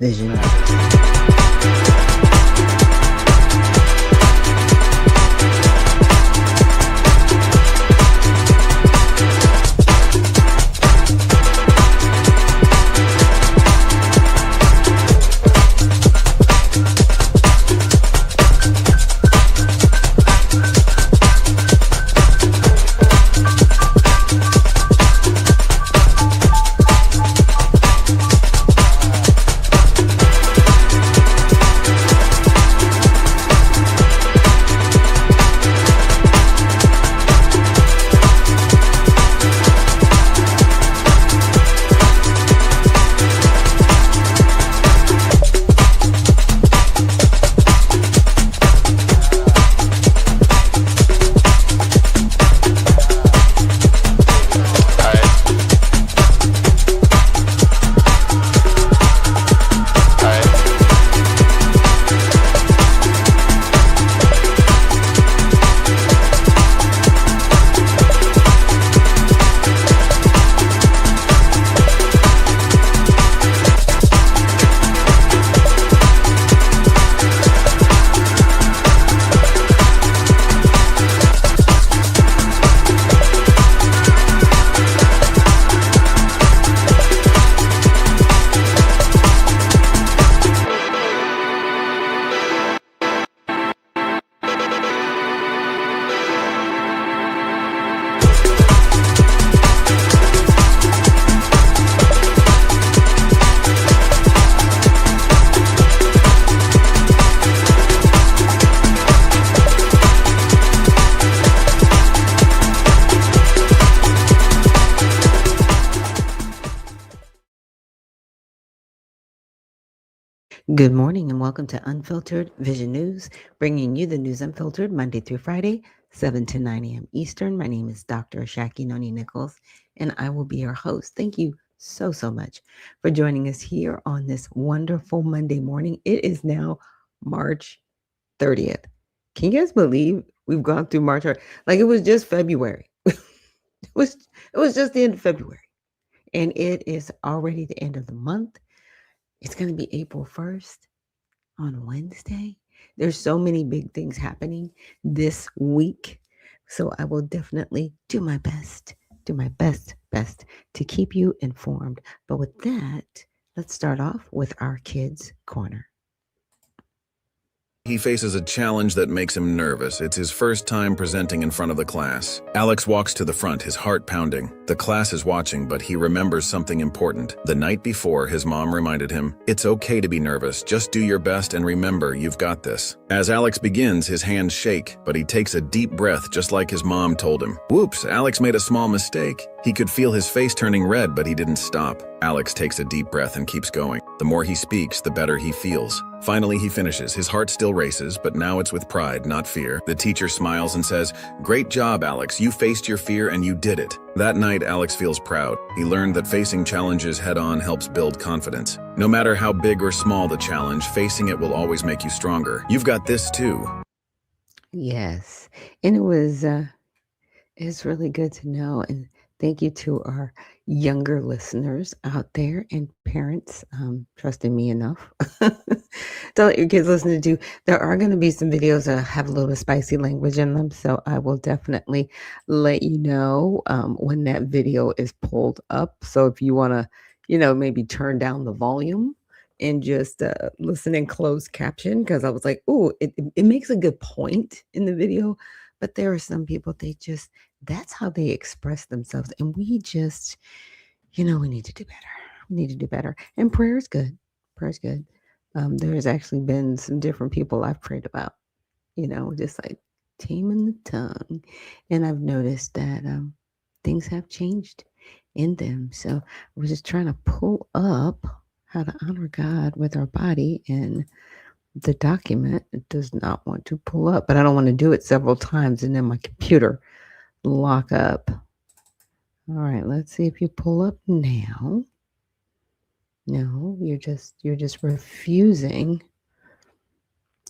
Vision. Good morning and welcome to Unfiltered Vision News, bringing you the news unfiltered Monday through Friday, 7 to 9 a.m. Eastern. My name is Dr. Ashaki Noni Nichols, and I will be your host. Thank you so much for joining us here on this wonderful Monday morning. It is now March 30th. Can you guys believe we've gone through March? Like it was just February. it was just the end of February, and it is already the end of the month. It's going to be April 1st on Wednesday. There's so many big things happening this week. So I will definitely do my best to keep you informed. But with that, let's start off with our Kids Corner. He faces a challenge that makes him nervous. It's his first time presenting in front of the class. Alex walks to the front, his heart pounding. The class is watching, but he remembers something important. The night before, his mom reminded him, "It's okay to be nervous. Just do your best and remember, you've got this." As Alex begins, his hands shake, but he takes a deep breath just like his mom told him. Whoops, Alex made a small mistake. He could feel his face turning red, but he didn't stop. Alex takes a deep breath and keeps going. The more he speaks, the better he feels. Finally, he finishes. His heart still races, but now it's with pride, not fear. The teacher smiles and says, "Great job, Alex. You faced your fear and you did it." That night, Alex feels proud. He learned that facing challenges head-on helps build confidence. No matter how big or small the challenge, facing it will always make you stronger. You've got this too. Yes. And it's really good to know. And thank you to our younger listeners out there and parents trusting me enough to let your kids listen to. There are going to be some videos that have a little bit spicy language in them, so I will definitely let you know when that video is pulled up. So if you want to, maybe turn down the volume and just listen in closed caption, because I was like, oh, it makes a good point in the video, but there are some people, that's how they express themselves. And we just, we need to do better. We need to do better. And prayer is good. Prayer is good. There's actually been some different people I've prayed about, just like taming the tongue. And I've noticed that things have changed in them. So I was just trying to pull up how to honor God with our body, and the document does not want to pull up, but I don't want to do it several times and then my computer lock up. All right, let's see if you pull up now. No, you're just refusing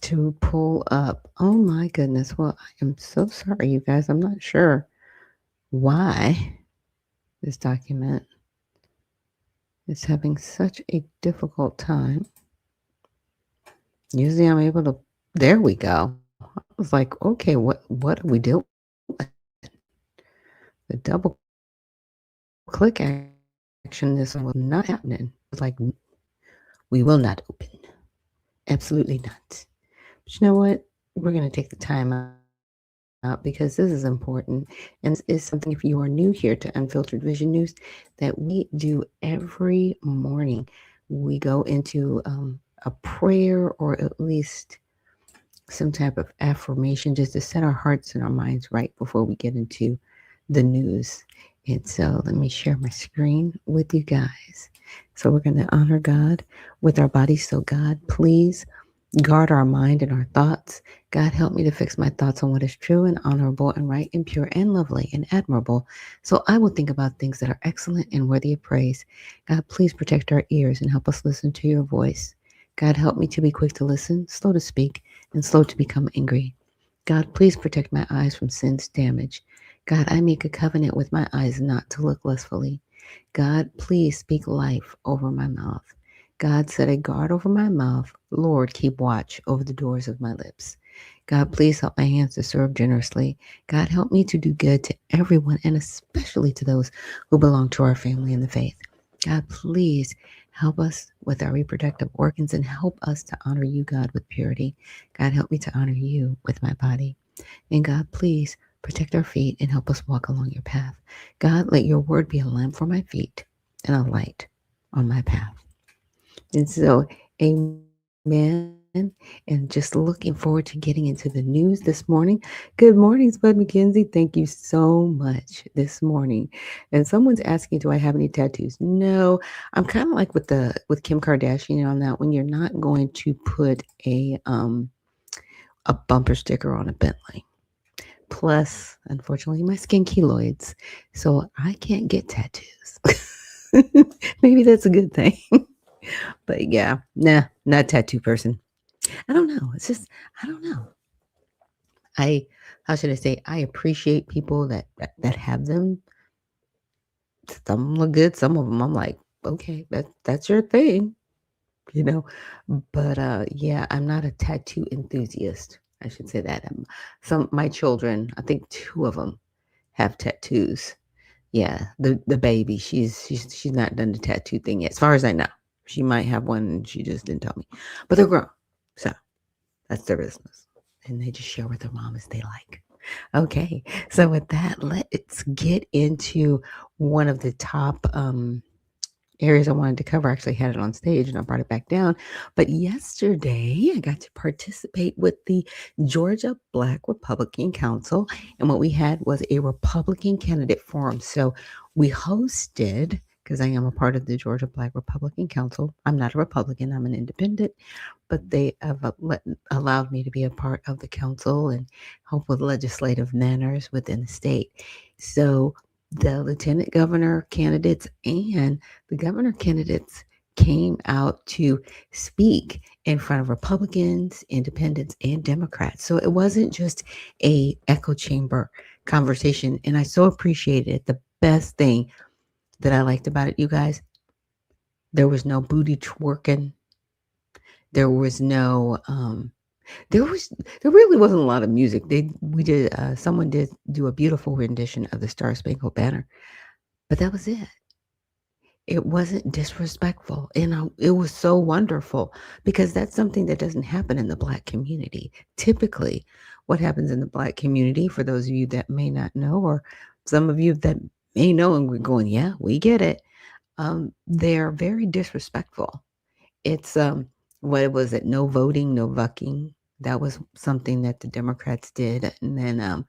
to pull up. Oh my goodness. Well, I am so sorry, you guys. I'm not sure why this document is having such a difficult time. Usually I'm able to, there we go. I was like, okay, what are we doing? The double click action, this one was not happening. It was like, we will not open. Absolutely not. But you know what? We're going to take the time out because this is important. And this is something, if you are new here to Unfiltered Vision News, that we do every morning. We go into a prayer or at least some type of affirmation just to set our hearts and our minds right before we get into the news. And so let me share my screen with you guys. So we're going to honor God with our bodies. So God, please guard our mind and our thoughts. God, help me to fix my thoughts on what is true and honorable and right and pure and lovely and admirable. So I will think about things that are excellent and worthy of praise. God, please protect our ears and help us listen to your voice. God, help me to be quick to listen, slow to speak, and slow to become angry. God, please protect my eyes from sin's damage. God, I make a covenant with my eyes not to look lustfully. God, please speak life over my mouth. God, set a guard over my mouth. Lord, keep watch over the doors of my lips. God, please help my hands to serve generously. God, help me to do good to everyone and especially to those who belong to our family in the faith. God, please help us with our reproductive organs and help us to honor you, God, with purity. God, help me to honor you with my body. And God, please protect our feet and help us walk along your path. God, let your word be a lamp for my feet and a light on my path. And so, amen. And just looking forward to getting into the news this morning. Good morning, Spud McKenzie. Thank you so much this morning. And someone's asking, do I have any tattoos? No, I'm kind of like with Kim Kardashian on that one. You're not going to put a bumper sticker on a Bentley. Plus, unfortunately, my skin keloids, so I can't get tattoos. Maybe that's a good thing. But yeah, nah, not a tattoo person. I don't know. It's just, I don't know. I, how should I say? I appreciate people that have them. Some look good. Some of them, I'm like, okay, that's your thing, you know. But yeah, I'm not a tattoo enthusiast. I should say that. My children, I think two of them have tattoos. Yeah, the baby, she's not done the tattoo thing yet, as far as I know. She might have one, and she just didn't tell me. But they're grown, so that's their business, and they just share with their mom as they like. Okay, so with that, let's get into one of the top areas I wanted to cover. I actually had it on stage and I brought it back down. But yesterday, I got to participate with the Georgia Black Republican Council. And what we had was a Republican candidate forum. So we hosted, because I am a part of the Georgia Black Republican Council. I'm not a Republican, I'm an independent, but they have allowed me to be a part of the council and help with legislative manners within the state. So the lieutenant governor candidates and the governor candidates came out to speak in front of Republicans, independents, and Democrats. So it wasn't just a echo chamber conversation, and I so appreciated it. The best thing that I liked about it, you guys, there was no booty twerking. There was no there was there really wasn't a lot of music. They we did someone did do a beautiful rendition of the Star Spangled Banner, but that was it. It wasn't disrespectful, and it was so wonderful because that's something that doesn't happen in the Black community. Typically, what happens in the Black community, for those of you that may not know, or some of you that may know and we're going, yeah, we get it. They're very disrespectful. It's what was it? No voting, no vucking. That was something that the Democrats did, and then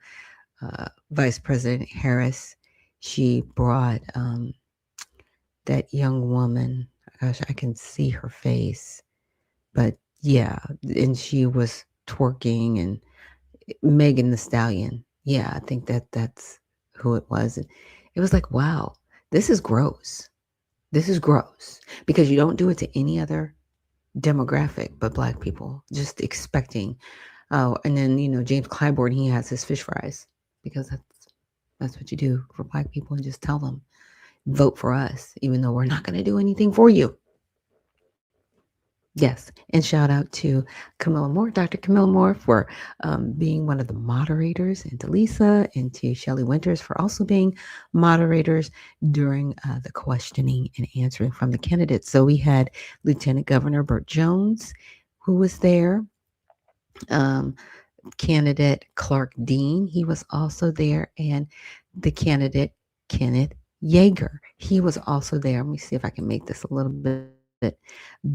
Vice President Harris, she brought that young woman. Gosh, I can see her face, but yeah, and she was twerking and Megan the Stallion. Yeah, I think that's who it was. And it was like, wow, this is gross. This is gross because you don't do it to any other demographic but Black people. Just expecting. Oh, and then James Clyburn, he has his fish fries because that's what you do for Black people, and just tell them vote for us, even though we're not going to do anything for you. Yes, and shout out to Camilla Moore, Dr. Camilla Moore, for being one of the moderators, and to Lisa and to Shelley Winters for also being moderators during the questioning and answering from the candidates. So we had Lieutenant Governor Burt Jones, who was there. Um, Candidate Clark Dean, he was also there, and the candidate Kenneth Yeager, he was also there. Let me see if I can make this a little bit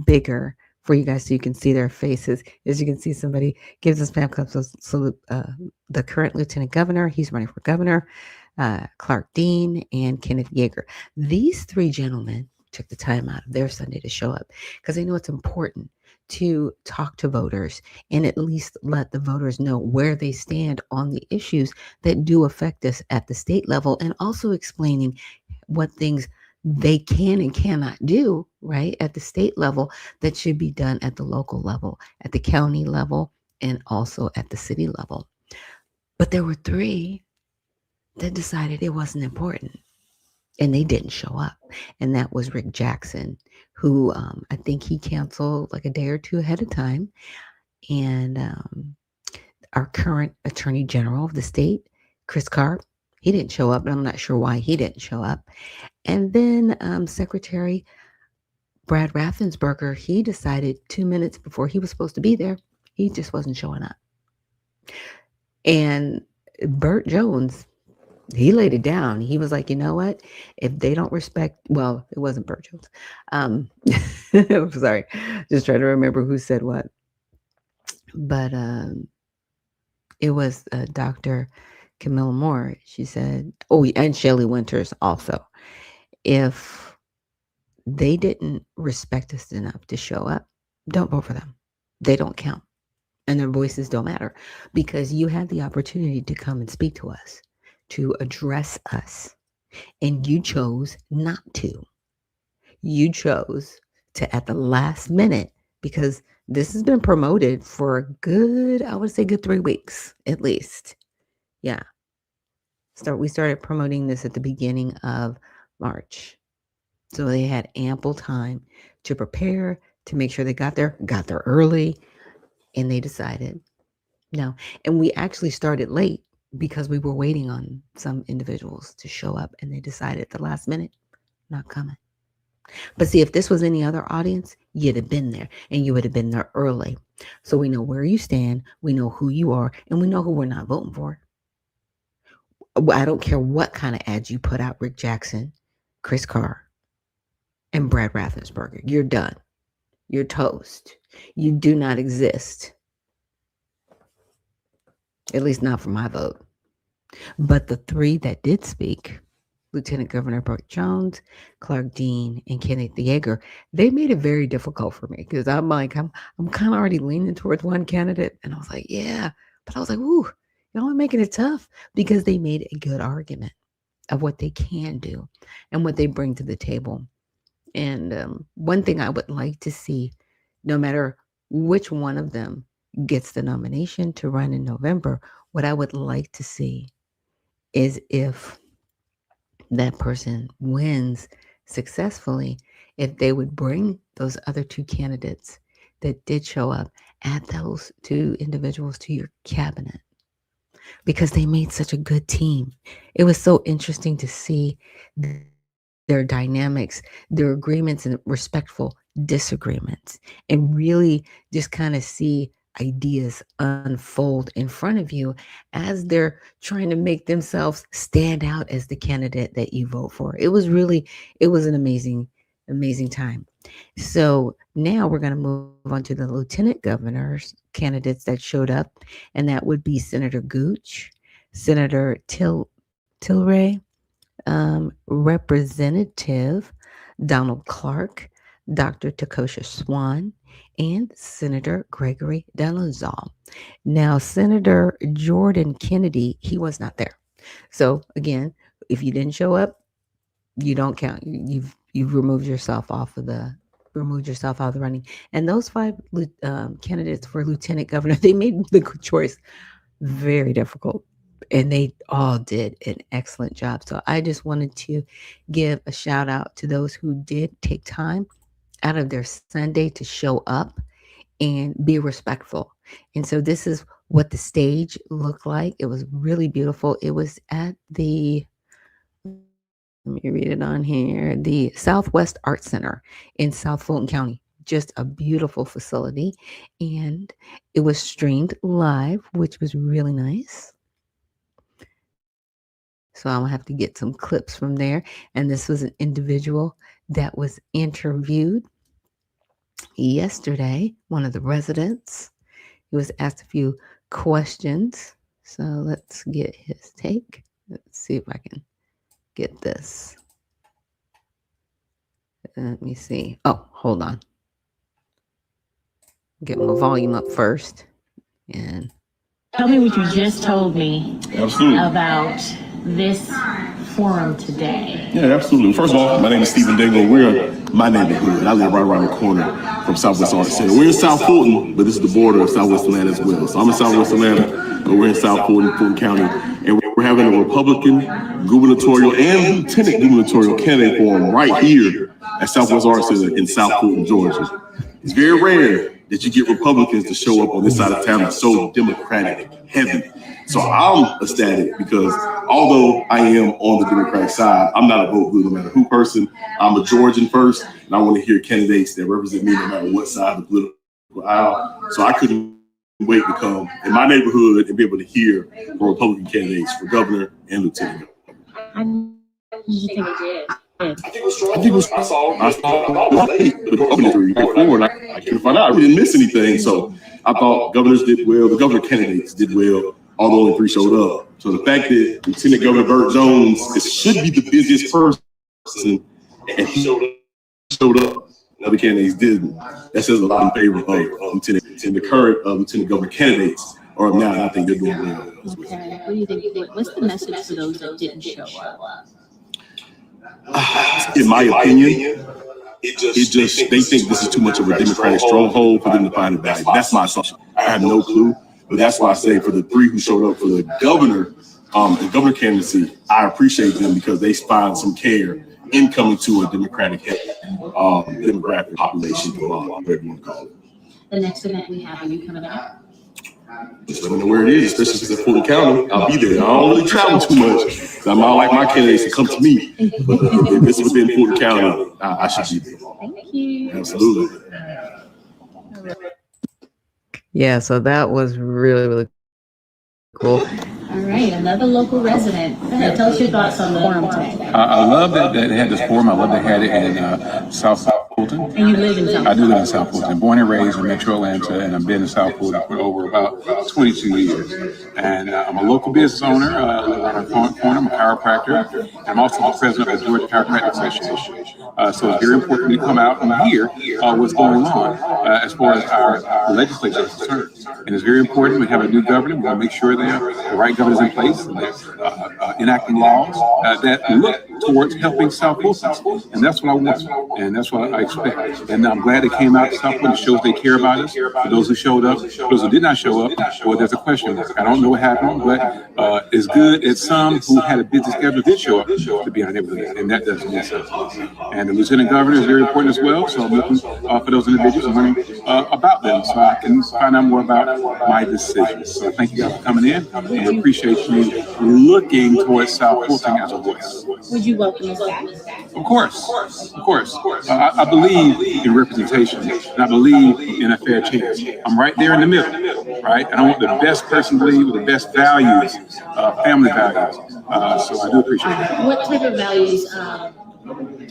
bigger for you guys so you can see their faces. As you can see, somebody gives us fan clubs. So salute the current lieutenant governor. He's running for governor, Clark Dean, and Kenneth Yeager. These three gentlemen took the time out of their Sunday to show up because they know it's important to talk to voters and at least let the voters know where they stand on the issues that do affect us at the state level, and also explaining what things they can and cannot do, right, at the state level that should be done at the local level, at the county level, and also at the city level. But there were three that decided it wasn't important and they didn't show up. And that was Rick Jackson, who I think he canceled like a day or two ahead of time. And our current Attorney General of the state, Chris Carp, he didn't show up, but I'm not sure why he didn't show up. And then Secretary Brad Raffensperger, he decided 2 minutes before he was supposed to be there, he just wasn't showing up. And Burt Jones, he laid it down. He was like, you know what? If they don't respect, well, it wasn't Burt Jones. I'm sorry, just trying to remember who said what. But it was Dr. Camilla Moore. She said, oh, and Shelley Winters also. If they didn't respect us enough to show up, don't vote for them. They don't count. And their voices don't matter because you had the opportunity to come and speak to us, to address us, and you chose not to. You chose to, at the last minute, because this has been promoted for a good, I would say, good 3 weeks at least. Yeah. We started promoting this at the beginning of March. So they had ample time to prepare, to make sure they got there early, and they decided no. And we actually started late because we were waiting on some individuals to show up, and they decided at the last minute, not coming. But see, if this was any other audience, you'd have been there and you would have been there early. So we know where you stand, we know who you are, and we know who we're not voting for. I don't care what kind of ads you put out, Rick Jackson, Chris Carr, and Brad Raffensperger. You're done. You're toast. You do not exist. At least not for my vote. But the three that did speak, Lieutenant Governor Burt Jones, Clark Dean, and Kenneth Yeager, they made it very difficult for me because I'm like, I'm kind of already leaning towards one candidate. And I was like, yeah. But I was like, ooh, y'all are making it tough because they made a good argument of what they can do and what they bring to the table. And one thing I would like to see, no matter which one of them gets the nomination to run in November, what I would like to see is if that person wins successfully, if they would bring those other two candidates that did show up, add those two individuals to your cabinet because they made such a good team. It was so interesting to see their dynamics, their agreements, and respectful disagreements, and really just kind of see ideas unfold in front of you as they're trying to make themselves stand out as the candidate that you vote for. It was an amazing time. So now we're going to move on to the lieutenant governor's candidates that showed up, and that would be Senator Gooch, Senator Tilray, Representative Donald Clark, Dr. Takosha Swan, and Senator Gregory Delazal. Now, Senator Jordan Kennedy, he was not there. So again, if you didn't show up, you don't count. You've removed yourself out of the running. And those five candidates for lieutenant governor, they made the choice very difficult, and they all did an excellent job. So I just wanted to give a shout out to those who did take time out of their Sunday to show up and be respectful. And so this is what the stage looked like. It was really beautiful. It was at the, let me read it on here, the Southwest Art Center in South Fulton County. Just a beautiful facility. And it was streamed live, which was really nice. So I'll have to get some clips from there. And this was an individual that was interviewed yesterday, one of the residents. He was asked a few questions. So let's get his take. Let's see if I can get this. Let me see. Oh, hold on. Get my volume up first. And tell me what you just told me about this forum today. Yeah, absolutely. First of all, my name is Stephen Dingle. We're in my neighborhood. I live right around the corner from Southwest Arts Center. We're in South Fulton, but this is the border of Southwest Atlanta as well. So I'm in Southwest Atlanta, but we're in South Fulton, Fulton County, and we're having a Republican gubernatorial and lieutenant gubernatorial candidate forum right here at Southwest Arts Center in South Fulton, Georgia. It's very rare that you get Republicans to show up on this side of town that's so Democratic heavy. So I'm ecstatic because although I am on the Democratic side, I'm not a vote blue no matter who person. I'm a Georgian first, and I want to hear candidates that represent me no matter what side of the political aisle. So I couldn't wait to come in my neighborhood and be able to hear from Republican candidates for governor and lieutenant governor. You think it did? I think it was, I saw the governor before, and I couldn't find out. I didn't miss anything. So I thought governors did well. The governor candidates did well, although only 3 showed up. So the fact that Lieutenant Governor Burt Jones should be the busiest person, and he showed up, the other candidates didn't. That says a lot in favor of Lieutenant and the current Lieutenant Governor candidates are up now, and I think they're doing well. Okay. What do you think? What's the message for those that didn't show up? In my opinion, they think this is too much of a Democratic stronghold for them to find a value. That's my assumption. I have no clue, but that's why I say for the 3 who showed up for the governor, and governor candidacy, I appreciate them because they find some care in coming to a Democratic demographic population, whatever you want to call it. The next event we have, are you coming out? Just let me know where it is, especially if it's in Fulton County. I'll be there. I don't really travel too much. I'm not like my candidates to come to me. But if it's within Fulton County, I should be there. Thank you. Absolutely. yeah, so that was really, really cool. All right, another local resident. Go ahead, tell us your thoughts on the forum today. I love that they had this forum. I love they had it in South Fulton. And you live in South Fulton? I do live in South Fulton. Born and raised in Metro Atlanta, and I've been in South Fulton for over about 22 years. And I'm a local business owner. I live around the corner. I'm a chiropractor. And I'm also the president of the Georgia Chiropractic Association. So it's very important to come out and hear what's going on as far as our legislature is concerned. And it's very important we have a new governor. We want to make sure the right governors in place and they're enacting laws that look towards helping South Fulton. And that's what I want. And that's what I expect. And I'm glad they came out to South Fulton. It shows they care about us. For those who showed up, those who did not show up, well, there's a question mark. I don't know what happened, but it's good that some who had a busy schedule did show up to be in our neighborhood. And that doesn't make sense. And the lieutenant governor is very important as well. So I'm looking for those individuals and learning about them so I can find out more about my decisions. So thank you guys for coming in. And we appreciate you looking towards South Fulton as a voice. Would you welcome us back? Of course. I believe in representation, and I believe in a fair chance. I'm right there in the middle, right? And I want the best person to lead with the best values, family values. So I do appreciate that. What type of values are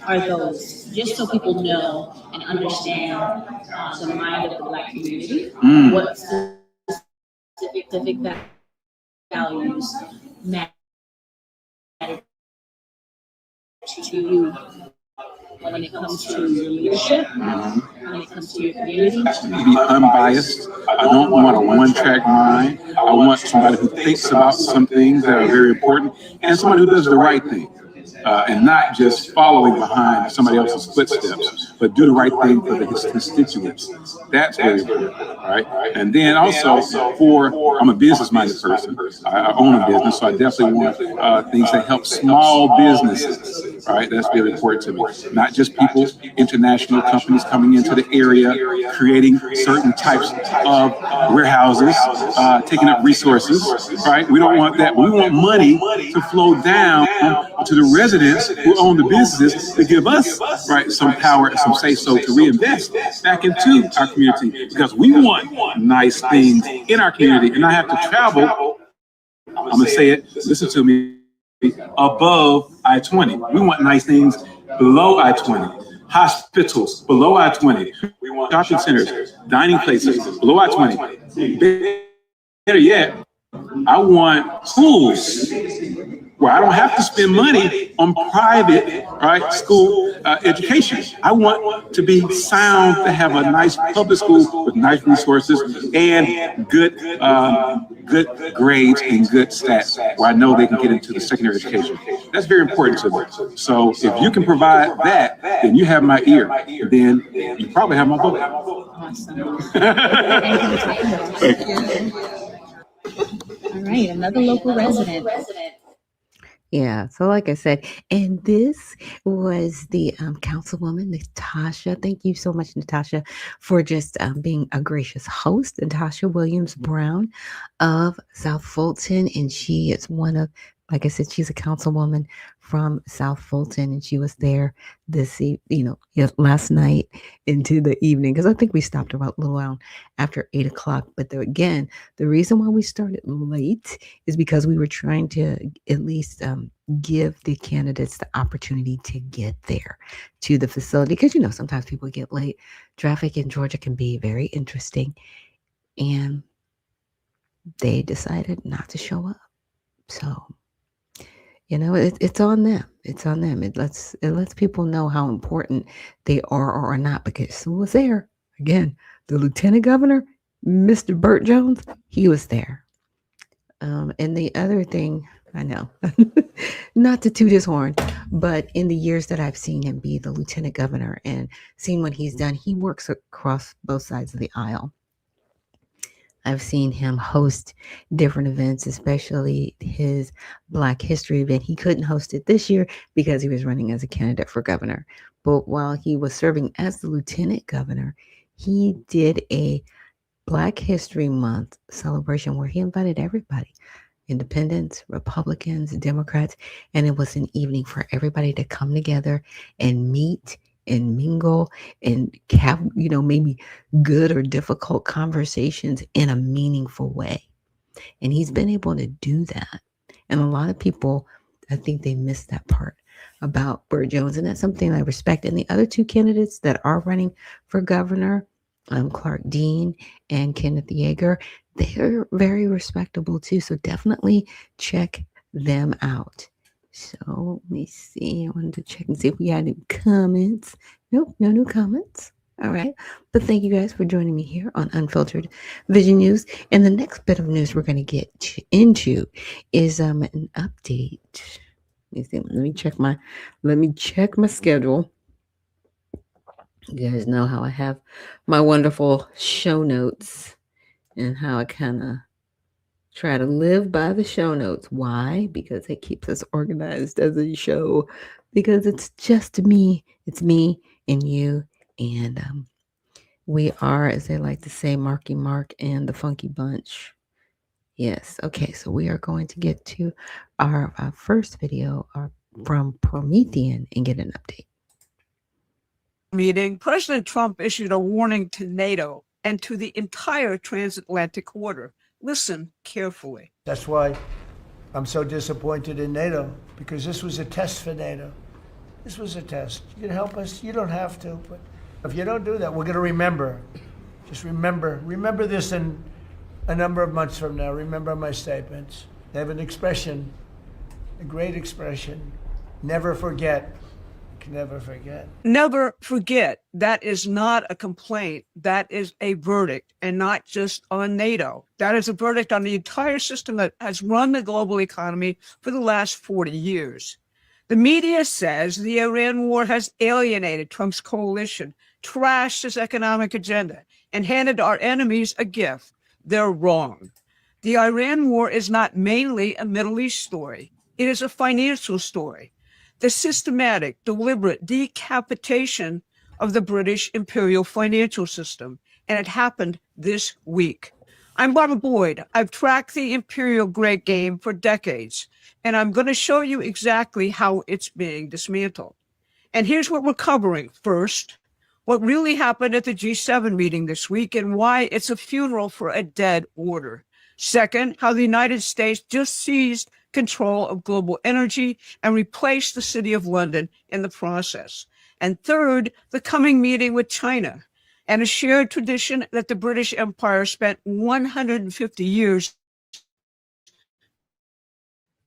those? Just so people know and understand the mind of the Black community. What specific values matter to you when it comes to your leadership, when it comes to your community? Be unbiased. I don't want a one-track mind. I want somebody who thinks about some things that are very important and somebody who does the right thing. And not just following behind somebody else's footsteps, but do the right thing for his constituents. That's very important, right? And then also, I'm a business-minded person. I own a business, so I definitely want things that help small businesses, right? That's really important to me. Not just people, international companies coming into the area, creating certain types of warehouses, taking up resources, right? We don't want that. We want money to flow down to the residents who own the businesses to give us, right, some power and some say-so to reinvest back into our community, because we want nice things in our community. And I have to travel, I'm gonna say it, listen to me, above I-20. We want nice things below I-20. Hospitals below I-20. We want shopping centers, dining places below I-20. Better yet, I want schools where I don't have to spend money on private, right, school education. I want to be sound, to have a nice public school with nice resources and good grades and good stats, where I know they can get into the secondary education. That's very important to me. So if you can provide that, then you have my ear. Then you probably have my vote. Awesome. Thank you. All right, another local resident. Yeah, so like I said, and this was the councilwoman, Natasha. Thank you so much, Natasha, for just being a gracious host. Natasha Williams Brown of South Fulton, and she is one of, like I said, she's a councilwoman from South Fulton, and she was there last night into the evening, because I think we stopped about a little around after 8 o'clock. But again, the reason why we started late is because we were trying to at least give the candidates the opportunity to get there to the facility, because sometimes people get late. Traffic in Georgia can be very interesting, and they decided not to show up. So it's on them. It's on them. It lets people know how important they are or are not, because who was there? Again, the lieutenant governor, Mr. Burt Jones, he was there. And the other thing, I know, not to toot his horn, but in the years that I've seen him be the lieutenant governor and seen what he's done, he works across both sides of the aisle. I've seen him host different events, especially his Black History event. He couldn't host it this year because he was running as a candidate for governor. But while he was serving as the lieutenant governor, he did a Black History Month celebration where he invited everybody, independents, Republicans, Democrats, and it was an evening for everybody to come together and meet and mingle and have, maybe good or difficult conversations in a meaningful way. And he's been able to do that. And a lot of people, I think they missed that part about Burt Jones. And that's something I respect. And the other two candidates that are running for governor, Clark Dean and Kenneth Yeager, they're very respectable too. So definitely check them out. So let me see. I wanted to check and see if we had any comments. Nope, no new comments. All right. But thank you guys for joining me here on Unfiltered Vision News. And the next bit of news we're going to get into is an update. Let me check my schedule. You guys know how I have my wonderful show notes and how I kind of try to live by the show notes. Why? Because it keeps us organized as a show. Because it's just me. It's me and you. And we are, as they like to say, Marky Mark and the Funky Bunch. Yes. Okay. So we are going to get to our first video from Promethean and get an update. Meeting, President Trump issued a warning to NATO and to the entire transatlantic order. Listen carefully. That's why I'm so disappointed in NATO, because this was a test for NATO. This was a test. You can help us. You don't have to, but if you don't do that, we're going to remember. Just remember this in a number of months from now. Remember my statements. They have an expression, a great expression. Never forget. Can never forget. Never forget. That is not a complaint. That is a verdict, and not just on NATO. That is a verdict on the entire system that has run the global economy for the last 40 years. The media says the Iran war has alienated Trump's coalition, trashed his economic agenda, and handed our enemies a gift. They're wrong. The Iran war is not mainly a Middle East story. It is a financial story. the systematic, deliberate decapitation of the British imperial financial system. And it happened this week. I'm Barbara Boyd. I've tracked the imperial great game for decades, and I'm going to show you exactly how it's being dismantled. And here's what we're covering. First, what really happened at the G7 meeting this week and why it's a funeral for a dead order. Second, how the United States just seized control of global energy and replaced the city of London in the process. And third, the coming meeting with China and a shared tradition that the British Empire spent 150 years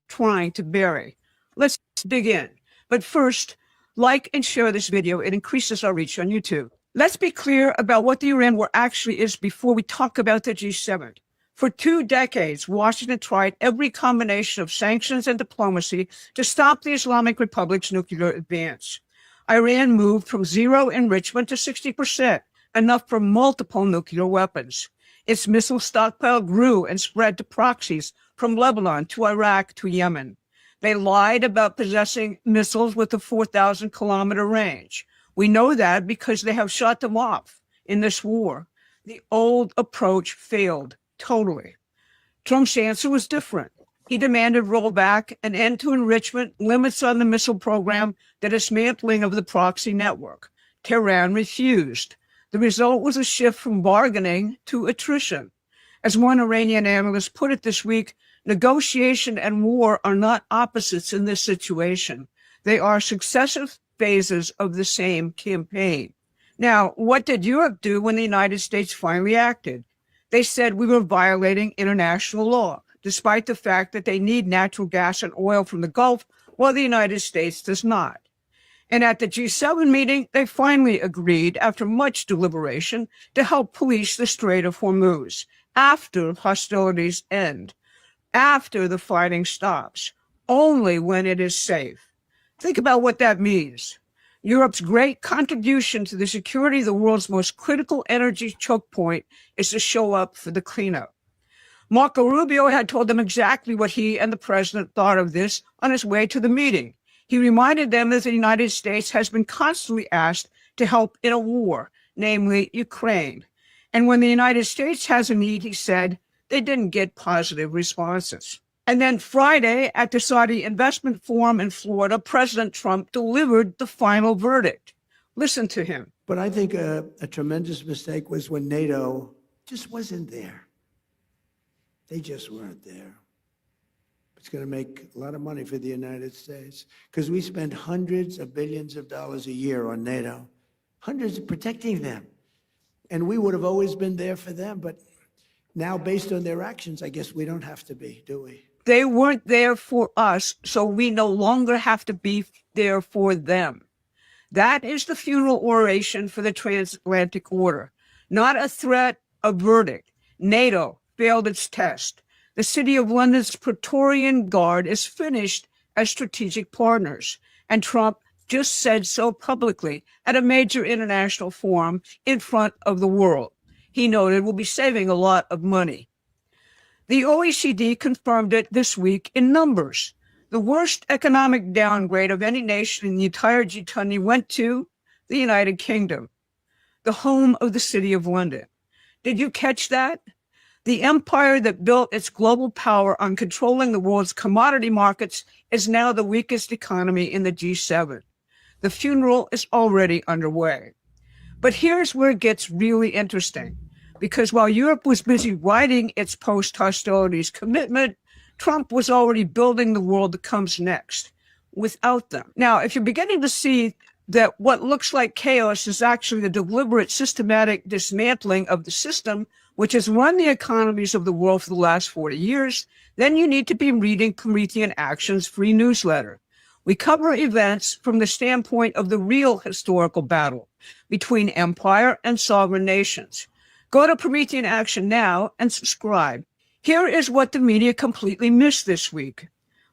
trying to bury. Let's dig in. But first, like and share this video. It increases our reach on YouTube. Let's be clear about what the Iran war actually is before we talk about the G7. For 2 decades, Washington tried every combination of sanctions and diplomacy to stop the Islamic Republic's nuclear advance. Iran moved from zero enrichment to 60%, enough for multiple nuclear weapons. Its missile stockpile grew and spread to proxies from Lebanon to Iraq to Yemen. They lied about possessing missiles with a 4,000-kilometer range. We know that because they have shot them off in this war. The old approach failed totally. Trump's answer was different. He demanded rollback, an end to enrichment, limits on the missile program, the dismantling of the proxy network. Tehran refused. The result was a shift from bargaining to attrition. As one Iranian analyst put it this week, negotiation and war are not opposites in this situation. They are successive phases of the same campaign. Now, what did Europe do when the United States finally acted? They said we were violating international law, despite the fact that they need natural gas and oil from the Gulf, while the United States does not. And at the G7 meeting, they finally agreed, after much deliberation, to help police the Strait of Hormuz after hostilities end, after the fighting stops, only when it is safe. Think about what that means. Europe's great contribution to the security of the world's most critical energy choke point is to show up for the cleanup. Marco Rubio had told them exactly what he and the president thought of this on his way to the meeting. He reminded them that the United States has been constantly asked to help in a war, namely Ukraine. And when the United States has a need, he said, they didn't get positive responses. And then Friday, at the Saudi Investment Forum in Florida, President Trump delivered the final verdict. Listen to him. But I think a tremendous mistake was when NATO just wasn't there. They just weren't there. It's going to make a lot of money for the United States because we spend hundreds of billions of dollars a year on NATO, hundreds protecting them. And we would have always been there for them. But now, based on their actions, I guess we don't have to be, do we? They weren't there for us, so we no longer have to be there for them. That is the funeral oration for the transatlantic order. Not a threat, a verdict. NATO failed its test. The City of London's Praetorian Guard is finished as strategic partners, and Trump just said so publicly at a major international forum in front of the world. He noted we'll be saving a lot of money. The OECD confirmed it this week in numbers. The worst economic downgrade of any nation in the entire G20 went to the United Kingdom, the home of the City of London. Did you catch that? The empire that built its global power on controlling the world's commodity markets is now the weakest economy in the G7. The funeral is already underway. But here's where it gets really interesting. Because while Europe was busy writing its post-hostilities commitment, Trump was already building the world that comes next without them. Now, if you're beginning to see that what looks like chaos is actually the deliberate, systematic dismantling of the system, which has run the economies of the world for the last 40 years, then you need to be reading Promethean Action's free newsletter. We cover events from the standpoint of the real historical battle between empire and sovereign nations. Go to Promethean Action now and subscribe. Here is what the media completely missed this week.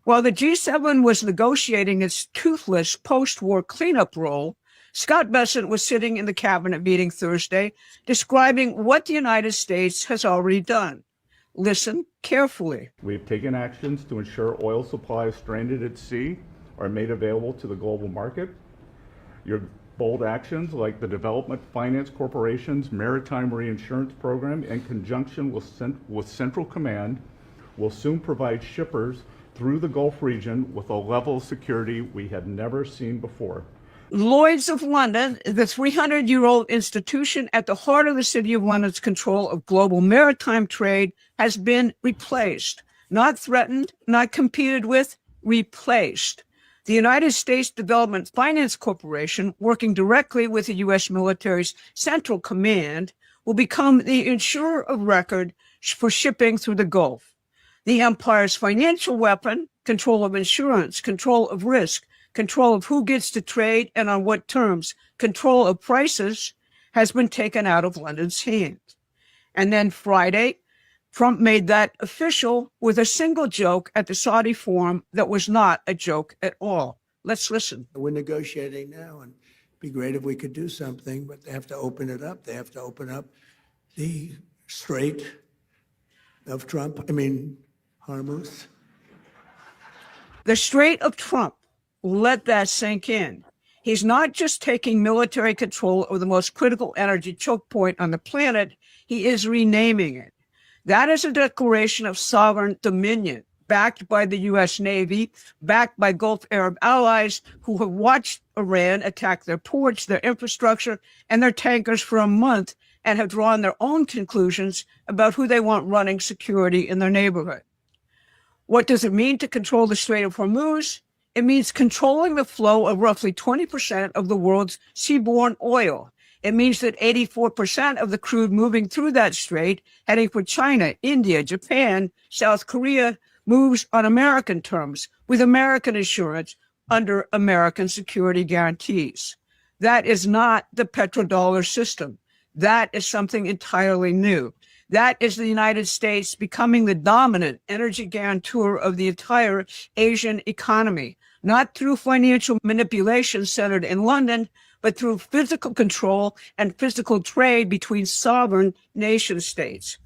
While the G7 was negotiating its toothless post-war cleanup role, Scott Bessent was sitting in the cabinet meeting Thursday describing what the United States has already done. Listen carefully. We've taken actions to ensure oil supply stranded at sea are made available to the global market. Your bold actions like the Development Finance Corporation's Maritime Reinsurance Program in conjunction with Central Command will soon provide shippers through the Gulf region with a level of security we had never seen before. Lloyd's of London, the 300-year-old institution at the heart of the City of London's control of global maritime trade, has been replaced. Not threatened, not competed with, replaced. The United States Development Finance Corporation, working directly with the U.S. military's Central Command, will become the insurer of record for shipping through the Gulf. The empire's financial weapon, control of insurance, control of risk, control of who gets to trade and on what terms, control of prices, has been taken out of London's hands. And then Friday, Trump made that official with a single joke at the Saudi forum that was not a joke at all. Let's listen. We're negotiating now, and it'd be great if we could do something, but they have to open it up. They have to open up the Strait of Hormuz. The Strait of Trump. Let that sink in. He's not just taking military control of the most critical energy choke point on the planet, he is renaming it. That is a declaration of sovereign dominion, backed by the U.S. Navy, backed by Gulf Arab allies who have watched Iran attack their ports, their infrastructure, and their tankers for a month and have drawn their own conclusions about who they want running security in their neighborhood. What does it mean to control the Strait of Hormuz? It means controlling the flow of roughly 20% of the world's seaborne oil. It means that 84% of the crude moving through that strait, heading for China, India, Japan, South Korea, moves on American terms, with American insurance under American security guarantees. That is not the petrodollar system. That is something entirely new. That is the United States becoming the dominant energy guarantor of the entire Asian economy, not through financial manipulation centered in London, but through physical control and physical trade between sovereign nation states.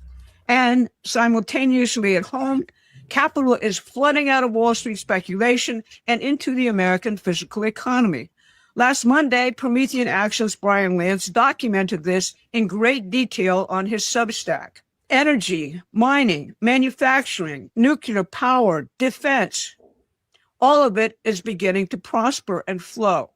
And simultaneously at home, capital is flooding out of Wall Street speculation and into the American physical economy. Last Monday, Promethean Action's Brian Lance documented this in great detail on his Substack. Energy, mining, manufacturing, nuclear power, defense, all of it is beginning to prosper and flow.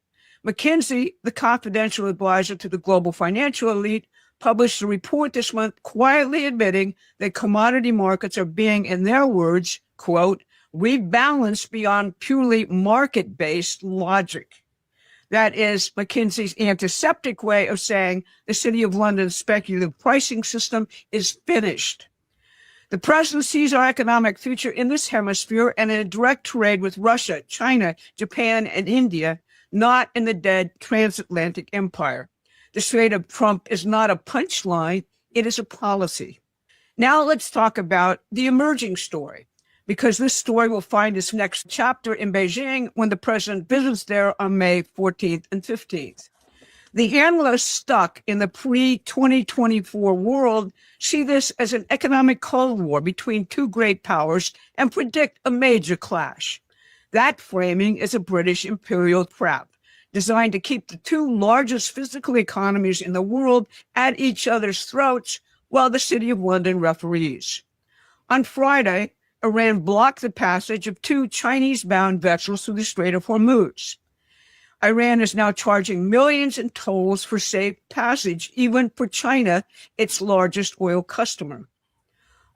McKinsey, the confidential advisor to the global financial elite, published a report this month quietly admitting that commodity markets are being, in their words, quote, rebalanced beyond purely market-based logic. That is McKinsey's antiseptic way of saying the City of London's speculative pricing system is finished. The president sees our economic future in this hemisphere and in a direct trade with Russia, China, Japan, and India, not in the dead transatlantic empire. The Strait of Trump is not a punchline, it is a policy. Now let's talk about the emerging story, because this story will find its next chapter in Beijing when the president visits there on May 14th and 15th. The analysts stuck in the pre-2024 world see this as an economic Cold War between two great powers and predict a major clash. That framing is a British imperial trap designed to keep the two largest physical economies in the world at each other's throats while the City of London referees. On Friday, Iran blocked the passage of two Chinese-bound vessels through the Strait of Hormuz. Iran is now charging millions in tolls for safe passage, even for China, its largest oil customer.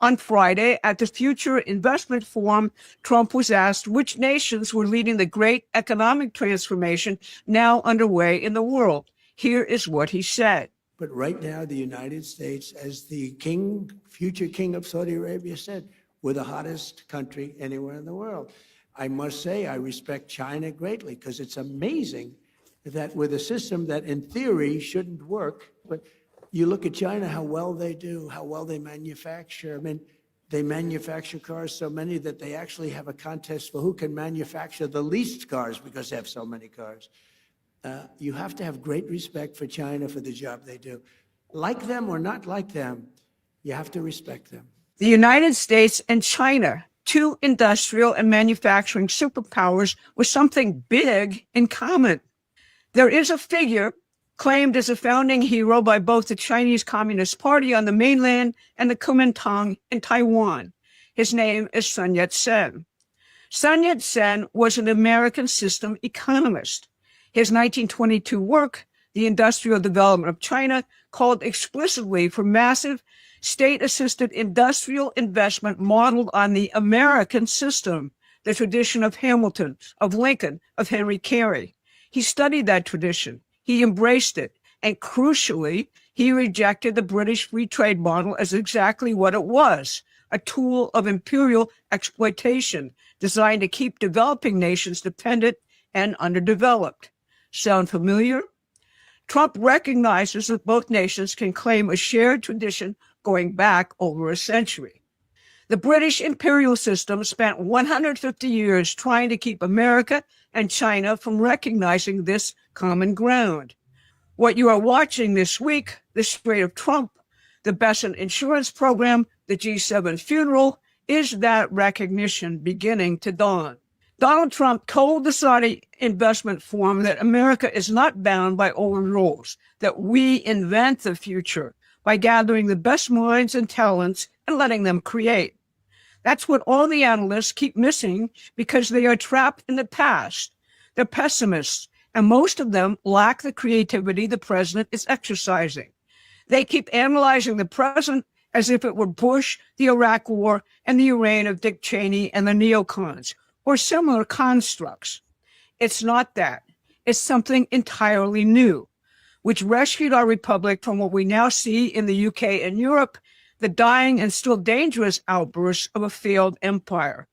On Friday, at the Future Investment Forum, Trump was asked which nations were leading the great economic transformation now underway in the world. Here is what he said. But right now, the United States, as the future king of Saudi Arabia said, we're the hottest country anywhere in the world. I must say I respect China greatly because it's amazing that with a system that in theory shouldn't work, but you look at China, how well they do, how well they manufacture. I mean, they manufacture cars so many that they actually have a contest for who can manufacture the least cars because they have so many cars. You have to have great respect for China for the job they do. Like them or not like them, you have to respect them. The United States and China, two industrial and manufacturing superpowers with something big in common. There is a figure claimed as a founding hero by both the Chinese Communist Party on the mainland and the Kuomintang in Taiwan. His name is Sun Yat-sen. Sun Yat-sen was an American system economist. His 1922 work, The Industrial Development of China, called explicitly for massive state-assisted industrial investment modeled on the American system, the tradition of Hamilton, of Lincoln, of Henry Carey. He studied that tradition. He embraced it. And crucially, he rejected the British free trade model as exactly what it was, a tool of imperial exploitation designed to keep developing nations dependent and underdeveloped. Sound familiar? Trump recognizes that both nations can claim a shared tradition going back over a century. The British imperial system spent 150 years trying to keep America and China from recognizing this common ground. What you are watching this week, the Strait of Trump, the Besant insurance program, the G7 funeral, is that recognition beginning to dawn. Donald Trump told the Saudi investment forum that America is not bound by old rules, that we invent the future by gathering the best minds and talents and letting them create. That's what all the analysts keep missing because they are trapped in the past. They're pessimists, and most of them lack the creativity the president is exercising. They keep analyzing the present as if it were Bush, the Iraq War, and the reign of Dick Cheney and the neocons, or similar constructs. It's not that. It's something entirely new, which rescued our republic from what we now see in the UK and Europe, the dying and still dangerous outbursts of a failed empire.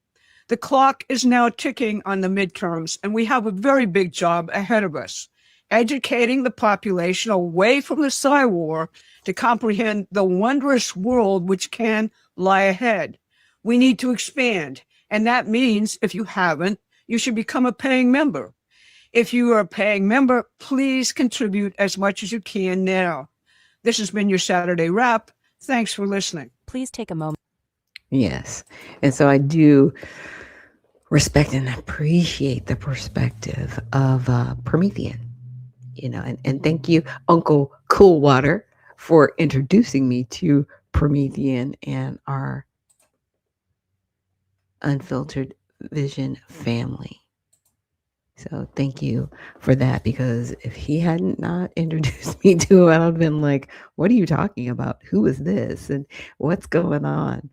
The clock is now ticking on the midterms, and we have a very big job ahead of us, educating the population away from the Psy-War to comprehend the wondrous world which can lie ahead. We need to expand, and that means, if you haven't, you should become a paying member. If you are a paying member, please contribute as much as you can now. This has been your Saturday Wrap. Thanks for listening. Please take a moment. Yes. And so I do respect and appreciate the perspective of Promethean, and thank you, Uncle Coolwater, for introducing me to Promethean and our Unfiltered Vision family. So thank you for that, because if he hadn't not introduced me to it, I'd have been like, what are you talking about? Who is this? And what's going on?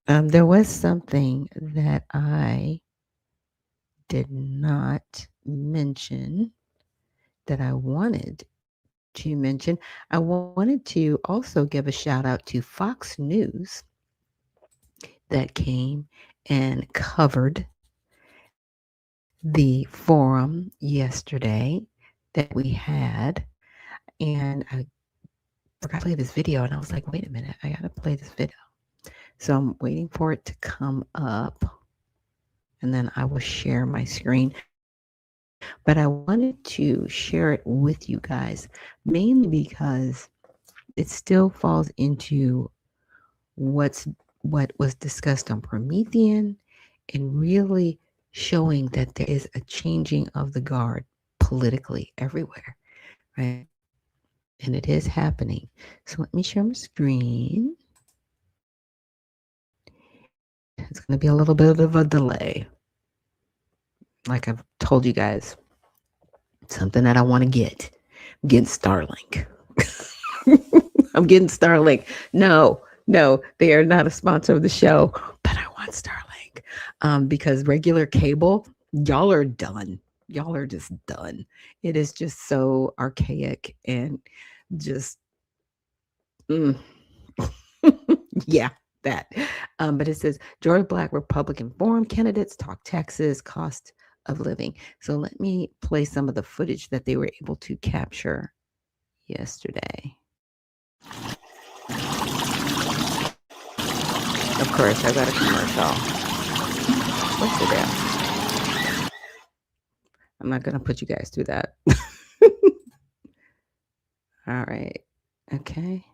There was something that I did not mention that I wanted to mention. I wanted to also give a shout out to Fox News that came and covered the forum yesterday that we had. And I forgot to play this video, and I was like, wait a minute, I got to play this video. So I'm waiting for it to come up, and then I will share my screen. But I wanted to share it with you guys, mainly because it still falls into what was discussed on Promethean, and really showing that there is a changing of the guard politically everywhere, right? And it is happening. So let me share my screen. It's going to be a little bit of a delay. Like I've told you guys, something that I want to get. I'm getting Starlink. I'm getting Starlink. No, they are not a sponsor of the show, but I want Starlink. Because regular cable, y'all are done. Y'all are just done. It is just so archaic and just, yeah, that. But it says, Georgia Black Republican Forum candidates talk taxes, cost of living. So let me play some of the footage that they were able to capture yesterday. Of course, I got a commercial. What's it at? I'm not going to put you guys through that. All right. Okay.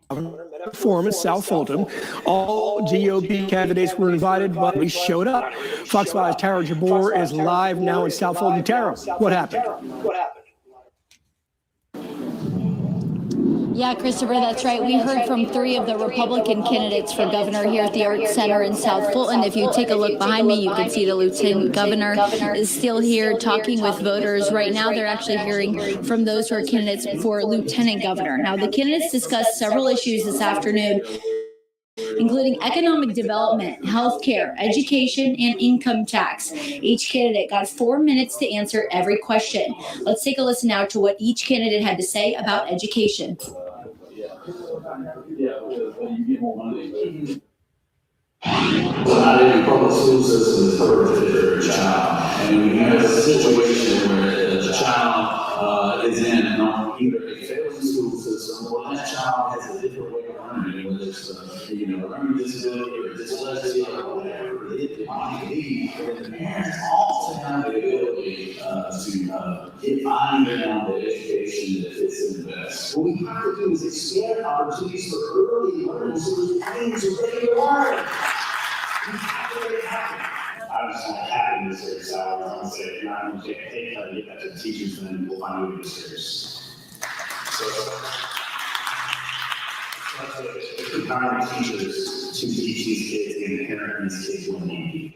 Forum in South Fulton. All GOP candidates were invited, but we showed up. Fox 5's Tara Jabor is live now in South Fulton. Tara, what happened? Yeah, Christopher, that's right. We heard from 3 of the Republican candidates for governor here at the Arts Center in South Fulton. If you take a look behind me, you can see the lieutenant governor is still here talking with voters. Right now, they're actually hearing from those who are candidates for lieutenant governor. Now, the candidates discussed several issues this afternoon, including economic development, healthcare, education, and income tax. Each candidate got 4 minutes to answer every question. Let's take a listen now to what each candidate had to say about education. Not every public school system is perfect for every child. And when you have a situation where the child is in either a failing school system or that child has a different way of learning, whether it's learning disability or dyslexia or whatever it might be, then the parents also have the ability to get finding out the education that fits them best. What we have to do is expand opportunities for early learning so the things are ready to learn. I just want happiness for salaries and say, you're not going to take a pay cut to get that to the teachers, then we'll find a way to serious. So, it's empowering teachers to teach these kids and parent these kids what they need.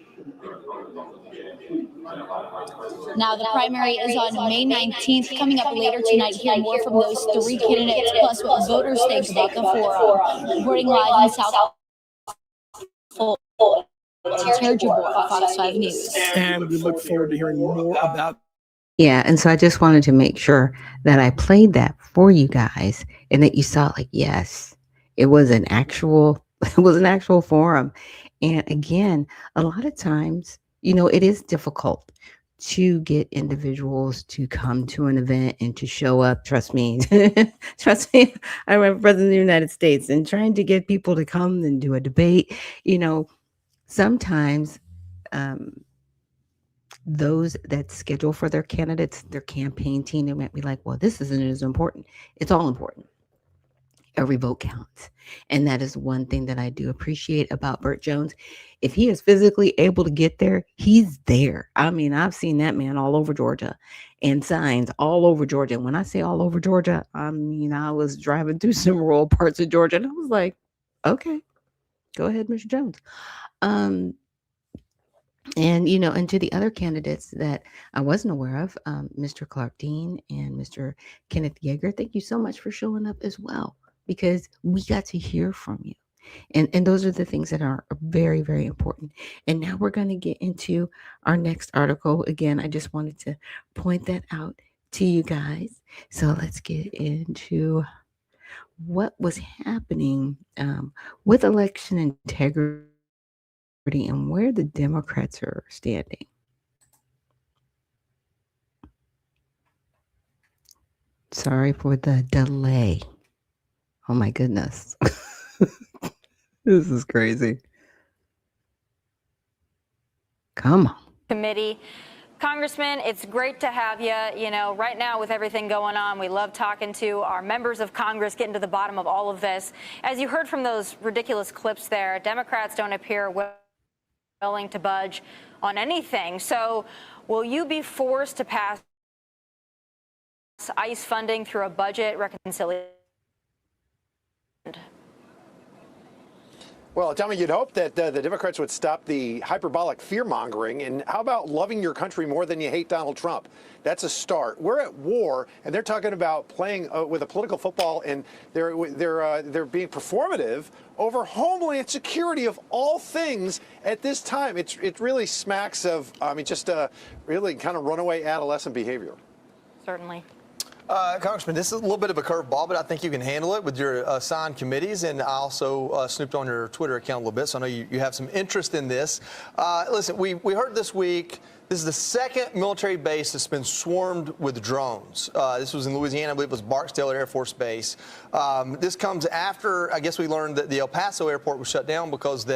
Now, the primary is on May 19th. Coming up later tonight, hear more from those 3 candidates, plus what voters think about the forum. Reporting live in South Fulton. Tara Jabor, Fox 5 News. And we look forward to hearing more about. Yeah, and so I just wanted to make sure that I played that for you guys and that you saw, like, yes, it was an actual forum. And again, a lot of times, it is difficult to get individuals to come to an event and to show up. Trust me, trust me. I'm a president of the United States, and trying to get people to come and do a debate, sometimes those that schedule for their candidates, their campaign team, they might be like, well, this isn't as important. It's all important. Every vote counts. And that is one thing that I do appreciate about Burt Jones. If he is physically able to get there, he's there. I mean, I've seen that man all over Georgia and signs all over Georgia. And when I say all over Georgia, I mean, I was driving through some rural parts of Georgia and I was like, okay, go ahead, Mr. Jones. And, and to the other candidates that I wasn't aware of, Mr. Clark Dean and Mr. Kenneth Yeager, thank you so much for showing up as well, because we got to hear from you. And those are the things that are very, very important. And now we're going to get into our next article. Again, I just wanted to point that out to you guys. So let's get into what was happening with election integrity and where the Democrats are standing. Sorry for the delay. Oh my goodness. This is crazy. Come on. Committee. Congressman, it's great to have you. Right now with everything going on, we love talking to our members of Congress, getting to the bottom of all of this. As you heard from those ridiculous clips there, Democrats don't appear willing to budge on anything. So will you be forced to pass ICE funding through a budget reconciliation? Well, tell me, you'd hope that the Democrats would stop the hyperbolic fear-mongering. And how about loving your country more than you hate Donald Trump? That's a start. We're at war, and they're talking about playing with a political football, and they're being performative over homeland security of all things at this time. It really smacks of, just really kind of runaway adolescent behavior. Certainly. Congressman, this is a little bit of a curveball, but I think you can handle it with your assigned committees. And I also snooped on your Twitter account a little bit, so I know you have some interest in this. Listen, we heard this week, this is the second military base that's been swarmed with drones. This was in Louisiana. I believe it was Barksdale Air Force Base. This comes after, I guess we learned that the El Paso airport was shut down because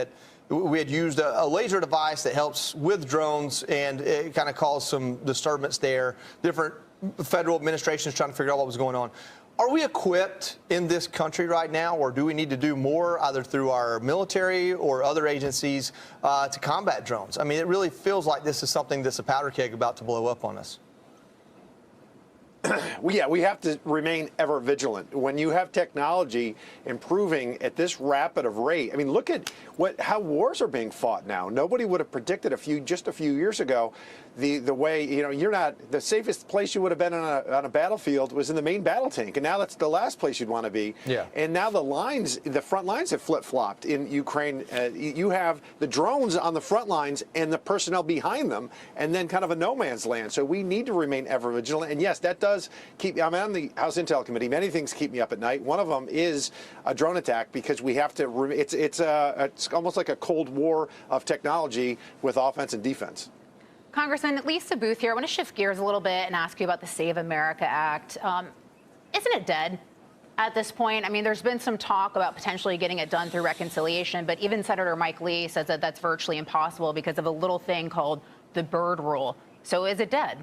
we had used a laser device that helps with drones, and it kind of caused some disturbance there. Different federal administrations trying to figure out what was going on. Are we equipped in this country right now, or do we need to do more either through our military or other agencies to combat drones? I mean, it really feels like this is something that's a powder keg about to blow up on us. Yeah, we have to remain ever vigilant. When you have technology improving at this rapid of rate, I mean, look at how wars are being fought now. Nobody would have predicted just a few years ago the way, you're not, the safest place you would have been on a battlefield was in the main battle tank, and now that's the last place you'd want to be. Yeah. And now the front lines have flip-flopped in Ukraine. You have the drones on the front lines and the personnel behind them, and then kind of a no man's land. So we need to remain ever vigilant. And yes, that does keep, I'm on the House Intel Committee. Many things keep me up at night. One of them is a drone attack, because we have to, it's almost like a Cold War of technology with offense and defense. Congressman Lisa Booth here. I want to shift gears a little bit and ask you about the Save America Act. Isn't it dead at this point? I mean, there's been some talk about potentially getting it done through reconciliation, but even Senator Mike Lee says that that's virtually impossible because of a little thing called the Byrd Rule. So is it dead?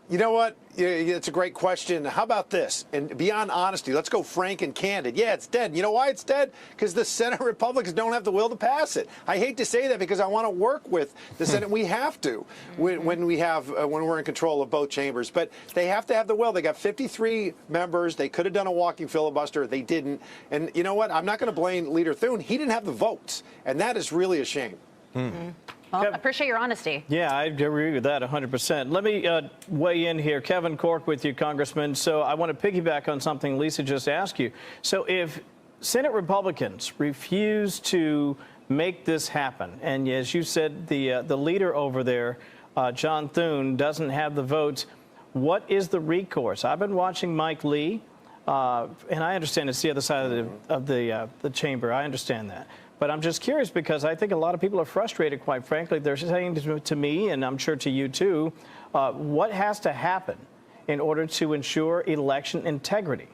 You know what? It's a great question. How about this? And beyond honesty, let's go frank and candid. Yeah, it's dead. You know why it's dead? Because the Senate Republicans don't have the will to pass it. I hate to say that because I want to work with the Senate. We have to when we're in control of both chambers. But they have to have the will. They got 53 members. They could have done a walking filibuster. They didn't. And you know what? I'm not going to blame Leader Thune. He didn't have the votes, and that is really a shame. Well, I appreciate your honesty. Yeah, I agree with that 100%. Let me weigh in here. Kevin Corke with you, Congressman. So I want to piggyback on something Lisa just asked you. So if Senate Republicans refuse to make this happen, and as you said, the leader over there, John Thune, doesn't have the votes, what is the recourse? I've been watching Mike Lee, and I understand it's the other side of the chamber. I understand that. But I'm just curious because I think a lot of people are frustrated, quite frankly. They're saying to me, and I'm sure to you too, what has to happen in order to ensure election integrity?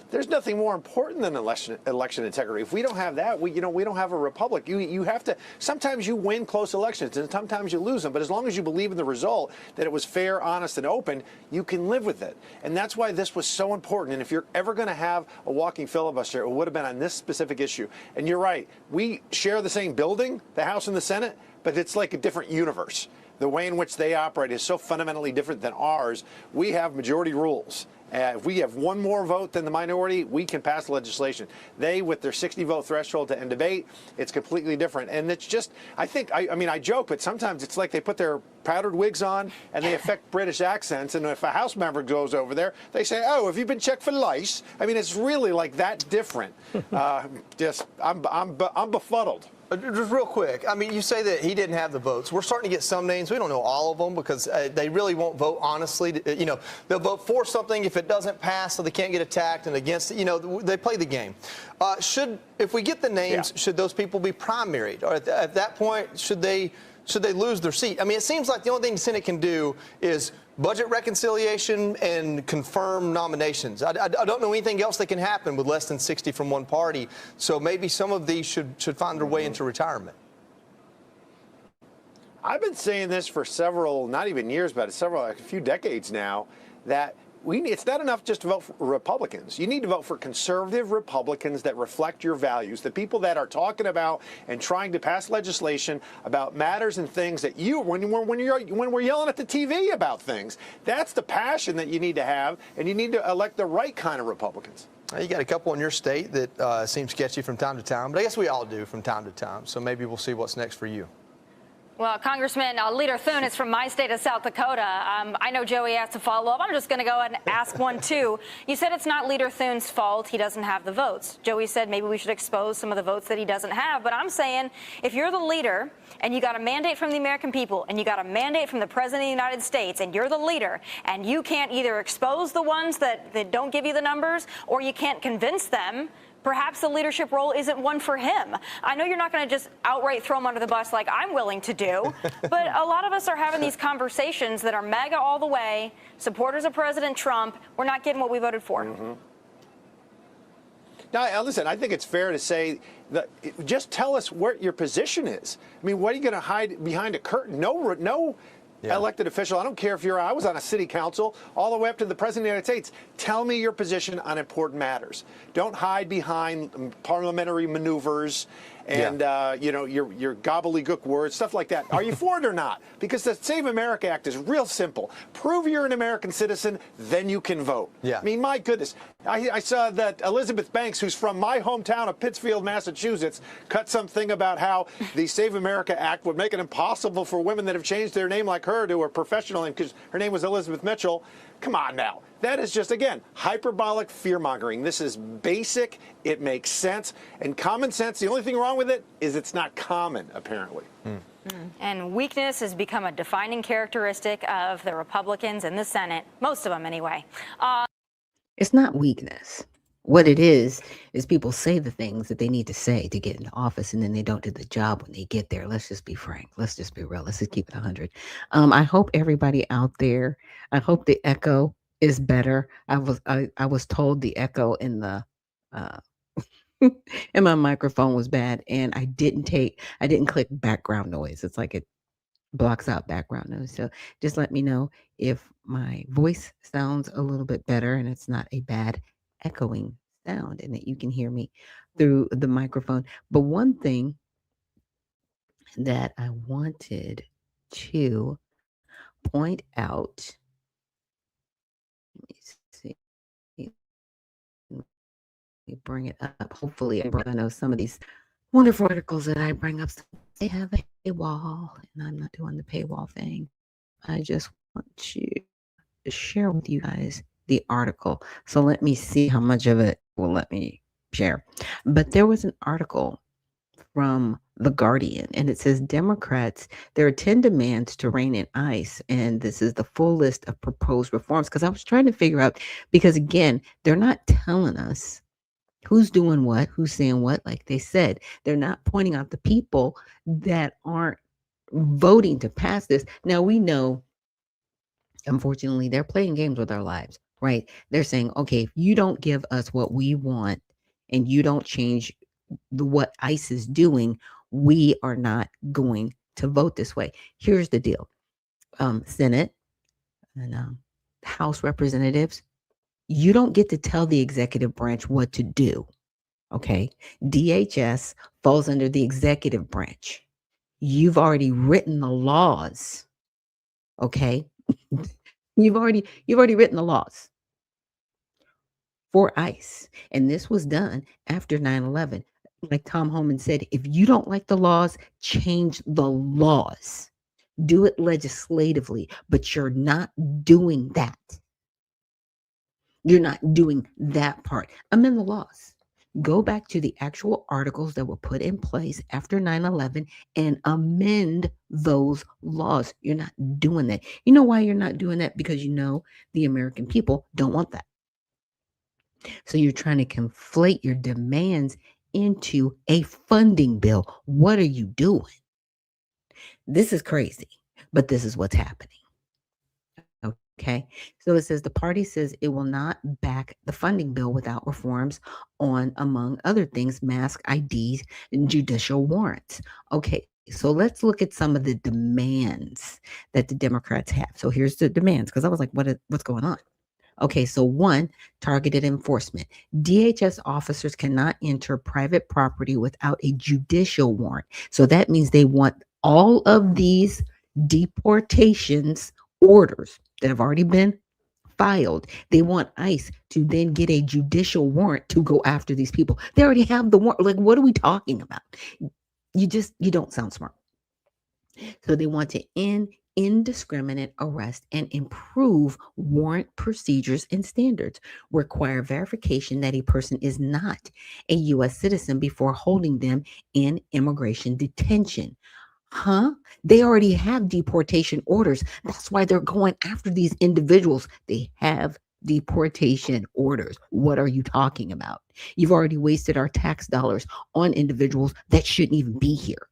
There's nothing more important than election integrity. If we don't have that, we don't have a republic. You have to. Sometimes you win close elections, and sometimes you lose them. But as long as you believe in the result, that it was fair, honest, and open, you can live with it. And that's why this was so important. And if you're ever going to have a walking filibuster, it would have been on this specific issue. And you're right. We share the same building, the House and the Senate, but it's like a different universe. The way in which they operate is so fundamentally different than ours. We have majority rules. If we have one more vote than the minority, we can pass legislation. They, with their 60-vote threshold to end debate, it's completely different. And it's just, I mean, I joke, but sometimes it's like they put their powdered wigs on and they affect British accents. And if a House member goes over there, they say, "Oh, have you been checked for lice?" I mean, it's really like that different. I'm befuddled. Just real quick, I mean, you say that he didn't have the votes. We're starting to get some names. We don't know all of them because they really won't vote honestly. They'll vote for something if it doesn't pass, so they can't get attacked, and against it. They play the game. If we get the names, should those people be primaried, or at that point should they lose their seat? I mean, it seems like the only thing the Senate can do is budget reconciliation and confirm nominations. I don't know anything else that can happen with less than 60 from one party. So maybe some of these should find their way into retirement. I've been saying this for several, not even years, but a few decades now, that it's not enough just to vote for Republicans. You need to vote for conservative Republicans that reflect your values, the people that are talking about and trying to pass legislation about matters and things that when we're yelling at the TV about things. That's the passion that you need to have, and you need to elect the right kind of Republicans. You got a couple in your state that seem sketchy from time to time, but I guess we all do from time to time. So maybe we'll see what's next for you. Well, Congressman, Leader Thune is from my state of South Dakota. I know Joey has to follow up. I'm just going to go ahead and ask one, too. You said it's not Leader Thune's fault he doesn't have the votes. Joey said maybe we should expose some of the votes that he doesn't have. But I'm saying if you're the leader and you got a mandate from the American people and you got a mandate from the President of the United States and you're the leader and you can't either expose the ones that don't give you the numbers or you can't convince them, perhaps the leadership role isn't one for him. I know you're not going to just outright throw him under the bus like I'm willing to do, but a lot of us are having these conversations that are MAGA all the way, supporters of President Trump. We're not getting what we voted for. Mm-hmm. Now, listen, I think it's fair to say that just tell us what your position is. I mean, what are you going to hide behind a curtain? No elected official. I don't care if I was on a city council, all the way up to the president of the United States. Tell me your position on important matters. Don't hide behind parliamentary maneuvers and your gobbledygook words, stuff like that. Are you for it or not? Because the Save America Act is real simple. Prove you're an American citizen, then you can vote. I mean, my goodness. I saw that Elizabeth Banks, who's from my hometown of Pittsfield, Massachusetts, cut something about how the Save America Act would make it impossible for women that have changed their name like her to a professional name because her name was Elizabeth Mitchell. Come on now. That is just, again, hyperbolic fear-mongering. This is basic. It makes sense. And common sense, the only thing wrong with it is it's not common, apparently. And weakness has become a defining characteristic of the Republicans in the Senate, most of them anyway. It's not weakness. What it is people say the things that they need to say to get into office, and then they don't do the job when they get there. Let's just be frank. Let's just be real. Let's just keep it 100. I hope everybody out there, I hope the echo is better. I was told the echo in the and my microphone was bad, and I didn't click background noise. It's like it blocks out background noise. So just let me know if my voice sounds a little bit better and it's not a bad echoing sound and that you can hear me through the microphone. But one thing that I wanted to point out, let me see, let me bring it up. Hopefully, I know some of these wonderful articles that I bring up, they have a paywall, and I'm not doing the paywall thing. I just want to share with you guys the article. So let me see how much of it will let me share. But there was an article from The Guardian, and it says Democrats, there are 10 demands to rein in ICE, and this is the full list of proposed reforms. Because I was trying to figure out, because again, they're not telling us who's doing what, who's saying what. Like they said, they're not pointing out the people that aren't voting to pass this. Now we know, unfortunately, they're playing games with our lives, right? They're saying, okay, if you don't give us what we want and you don't change what ICE is doing, we are not going to vote this way. Here's the deal. Senate and House representatives, you don't get to tell the executive branch what to do. Okay. DHS falls under the executive branch. You've already written the laws. Okay. You've already written the laws for ICE. And this was done after 9/11. Like Tom Homan said, if you don't like the laws, change the laws. Do it legislatively, but you're not doing that. You're not doing that part. Amend the laws. Go back to the actual articles that were put in place after 9/11 and amend those laws. You're not doing that. You know why you're not doing that? Because you know the American people don't want that. So you're trying to conflate your demands into a funding bill. What are you doing? This is crazy, but this is what's happening. Okay, so it says the party says it will not back the funding bill without reforms on, among other things, mask IDs and judicial warrants. Okay, so let's look at some of the demands that the Democrats have. So here's the demands, because I was like, what's going on? Okay, so 1, targeted enforcement. DHS officers cannot enter private property without a judicial warrant. So that means they want all of these deportations orders that have already been filed. They want ICE to then get a judicial warrant to go after these people. They already have the warrant. Like, what are we talking about? You don't sound smart. So they want to end indiscriminate arrest and improve warrant procedures and standards, require verification that a person is not a U.S. citizen before holding them in immigration detention. They already have deportation orders. That's why they're going after these individuals. They have deportation orders. What are you talking about? You've already wasted our tax dollars on individuals that shouldn't even be here.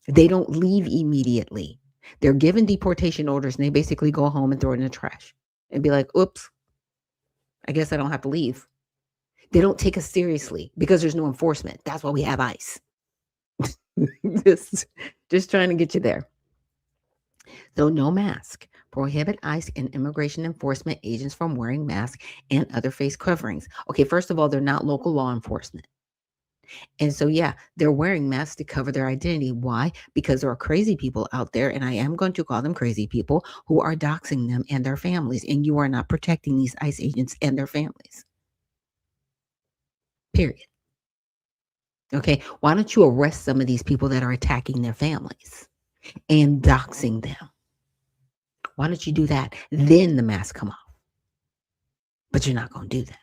They don't leave immediately. They're given deportation orders and they basically go home and throw it in the trash and be like, oops, I guess I don't have to leave. They don't take us seriously because there's no enforcement. That's why we have ICE. just trying to get you there. So no mask. Prohibit ICE and immigration enforcement agents from wearing masks and other face coverings. Okay, first of all, they're not local law enforcement. And so, yeah, they're wearing masks to cover their identity. Why? Because there are crazy people out there, and I am going to call them crazy people, who are doxing them and their families. And you are not protecting these ICE agents and their families. Period. Okay, why don't you arrest some of these people that are attacking their families and doxing them? Why don't you do that? Then the masks come off. But you're not going to do that.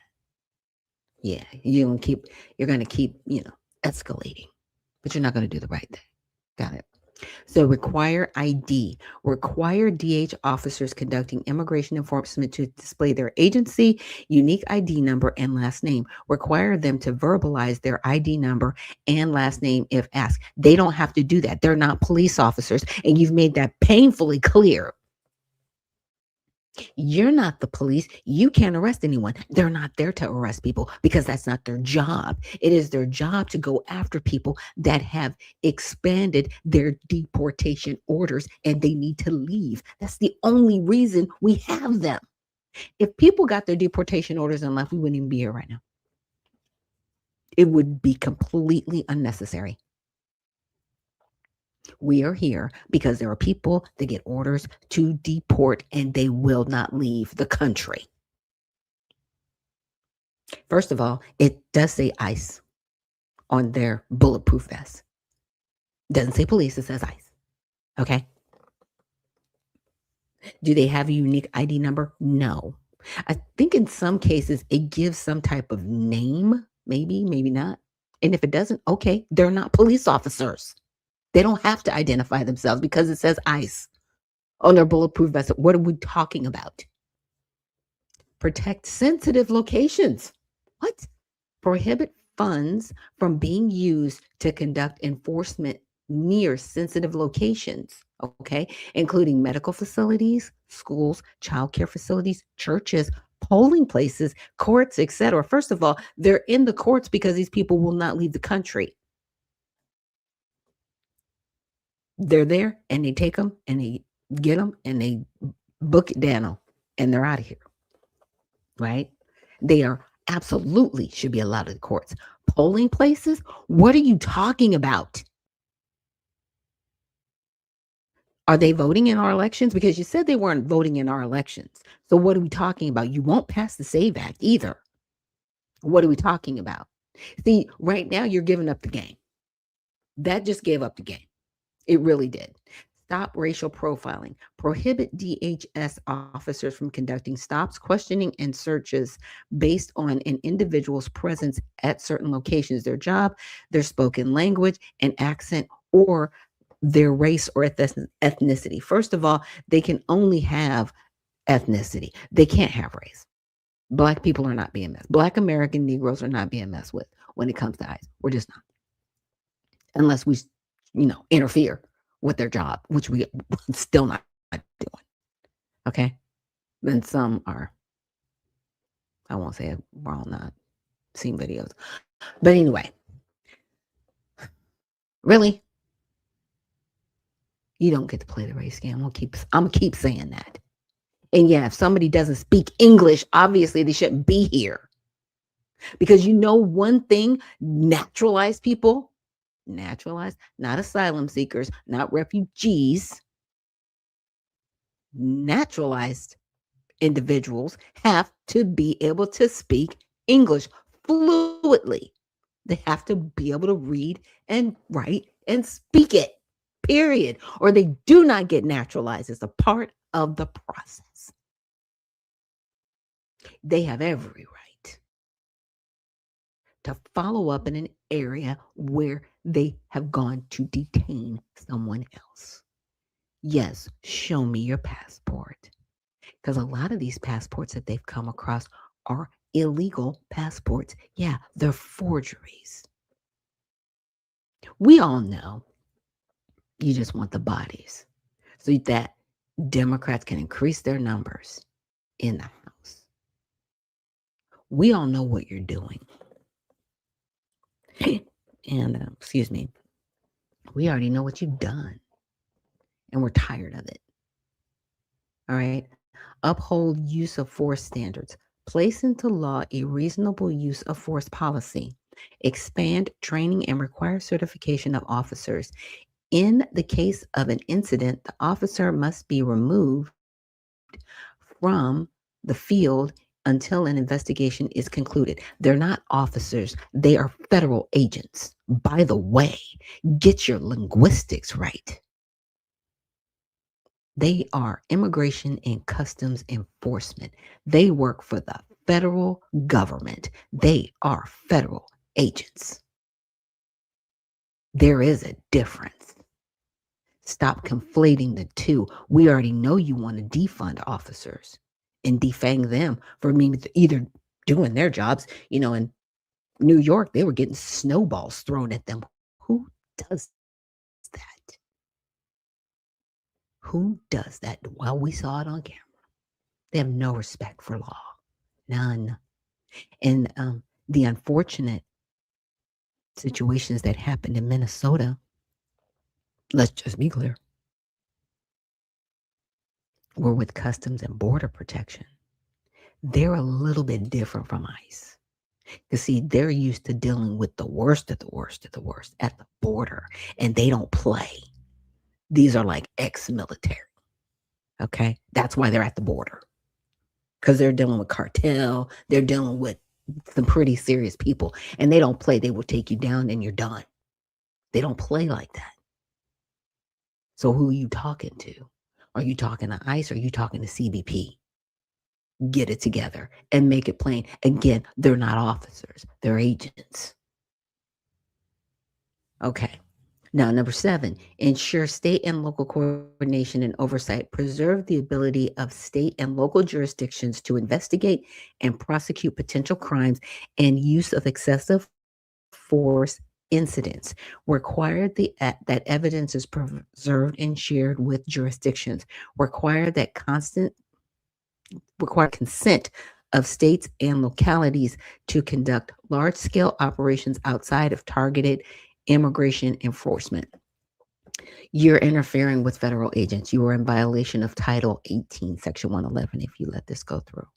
Yeah, you're going to keep, escalating. But you're not going to do the right thing. Got it. So require ID. Require DH officers conducting immigration enforcement to display their agency, unique ID number, and last name. Require them to verbalize their ID number and last name if asked. They don't have to do that. They're not police officers. And you've made that painfully clear. You're not the police. You can't arrest anyone. They're not there to arrest people because that's not their job. It is their job to go after people that have expanded their deportation orders and they need to leave. That's the only reason we have them. If people got their deportation orders and left, we wouldn't even be here right now. It would be completely unnecessary. We are here because there are people that get orders to deport and they will not leave the country. First of all, it does say ICE on their bulletproof vest. Doesn't say police, it says ICE. Okay. Do they have a unique ID number? No. I think in some cases it gives some type of name, maybe not. And if it doesn't, okay, they're not police officers. They don't have to identify themselves because it says ICE on their bulletproof vest. What are we talking about? Protect sensitive locations. What? Prohibit funds from being used to conduct enforcement near sensitive locations, okay, including medical facilities, schools, childcare facilities, churches, polling places, courts, etc. First of all, they're in the courts because these people will not leave the country. They're there and they take them and they get them and they book it down and they're out of here. Right? They are absolutely should be allowed in the courts. Polling places? What are you talking about? Are they voting in our elections? Because you said they weren't voting in our elections. So what are we talking about? You won't pass the SAVE Act either. What are we talking about? See, right now you're giving up the game. That just gave up the game. It really did. Stop racial profiling. Prohibit DHS officers from conducting stops, questioning, and searches based on an individual's presence at certain locations, their job, their spoken language and accent, or their race or ethnicity. First of all, they can only have ethnicity. They can't have race. Black people are not being messed. Black American Negroes are not being messed with when it comes to ICE. We're just not. Unless we, interfere with their job, which we still not doing. Okay? Then some are, I won't say it, we're all not seeing videos. But anyway, really? You don't get to play the race game. I'm gonna keep saying that. And yeah, if somebody doesn't speak English, obviously they shouldn't be here. Because one thing, naturalized people, not asylum seekers, not refugees, naturalized individuals have to be able to speak English fluently. They have to be able to read and write and speak it, period. Or they do not get naturalized as a part of the process. They have every right to follow up in an area where they have gone to detain someone else. Yes, show me your passport. Because a lot of these passports that they've come across are illegal passports. Yeah, they're forgeries. We all know you just want the bodies so that Democrats can increase their numbers in the House. We all know what you're doing. And, excuse me, we already know what you've done. And we're tired of it. All right. Uphold use of force standards. Place into law a reasonable use of force policy. Expand training and require certification of officers. In the case of an incident, the officer must be removed from the field until an investigation is concluded. They're not officers, they are federal agents. By the way, get your linguistics right. They are immigration and customs enforcement. They work for the federal government. They are federal agents. There is a difference. Stop conflating the two. We already know you want to defund officers and defang them for either doing their jobs. In New York, they were getting snowballs thrown at them. Who does that? Who does that? Well, we saw it on camera. They have no respect for law. None. And the unfortunate situations that happened in Minnesota, let's just be clear, were with Customs and Border Protection. They're a little bit different from ICE. Because, see, they're used to dealing with the worst of the worst of the worst at the border, and they don't play. These are like ex-military. Okay? That's why they're at the border. Because they're dealing with cartel, they're dealing with some pretty serious people, and they don't play. They will take you down and you're done. They don't play like that. So who are you talking to? Are you talking to ICE or are you talking to CBP? Get it together and make it plain. Again, they're not officers, they're agents. Okay. Now, number 7, ensure state and local coordination and oversight. Preserve the ability of state and local jurisdictions to investigate and prosecute potential crimes and use of excessive force incidents. Require that evidence is preserved and shared with jurisdictions. Require consent of states and localities to conduct large-scale operations outside of targeted immigration enforcement. You're interfering with federal agents. You are in violation of Title 18, Section 111, if you let this go through.